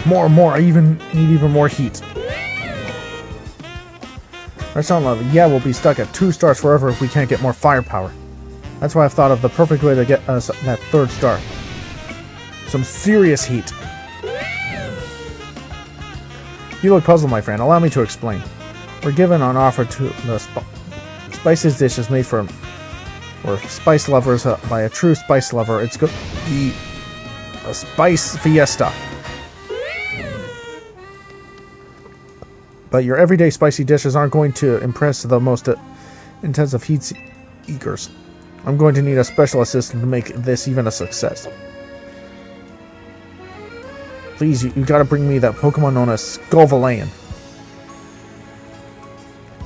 More. I even need even more heat. Our sound level. Yeah, we'll be stuck at 2 stars forever if we can't get more firepower. That's why I've thought of the perfect way to get us that 3rd star. Some serious heat. You look puzzled, my friend. Allow me to explain. We're given an offer to the spiciest dishes made for spice lovers by a true spice lover. It's going to be a spice fiesta. But your everyday spicy dishes aren't going to impress the most intensive heat seekers. I'm going to need a special assistant to make this even a success. Please, you gotta bring me that Pokemon known as Sculvalayan.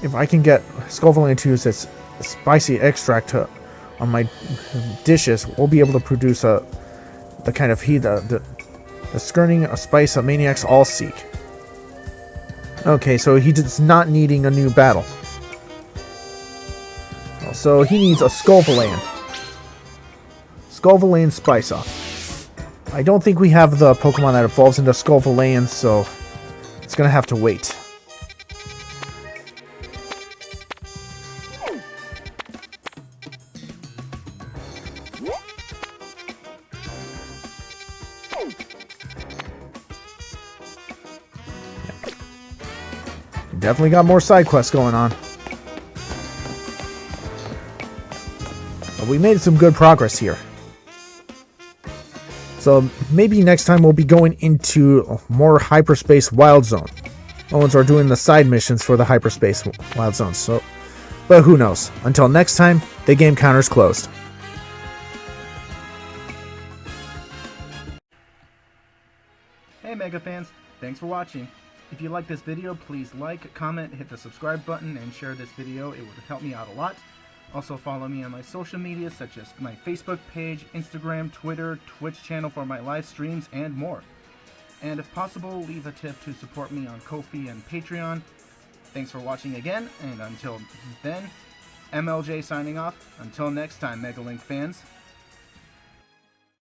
If I can get Sculvalayan to use its spicy extract on my dishes, we'll be able to produce the kind of heat the skirting a spice that maniacs all seek. Okay, so he's not needing a new battle. So he needs a Sculvalayan. Sculvalayan Spice Off. I don't think we have the Pokemon that evolves into Sculvalayan, so it's gonna have to wait. Definitely got more side quests going on. But we made some good progress here. So maybe next time we'll be going into more Hyperspace Wild Zone. Owens are doing the side missions for the Hyperspace Wild Zone, so... But who knows. Until next time, the game counter's closed. Hey Mega fans, thanks for watching. If you like this video, please like, comment, hit the subscribe button, and share this video. It would help me out a lot. Also follow me on my social media such as my Facebook page, Instagram, Twitter, Twitch channel for my live streams, and more. And if possible, leave a tip to support me on Ko-fi and Patreon. Thanks for watching again, and until then, MLJ signing off. Until next time, MegaLink fans.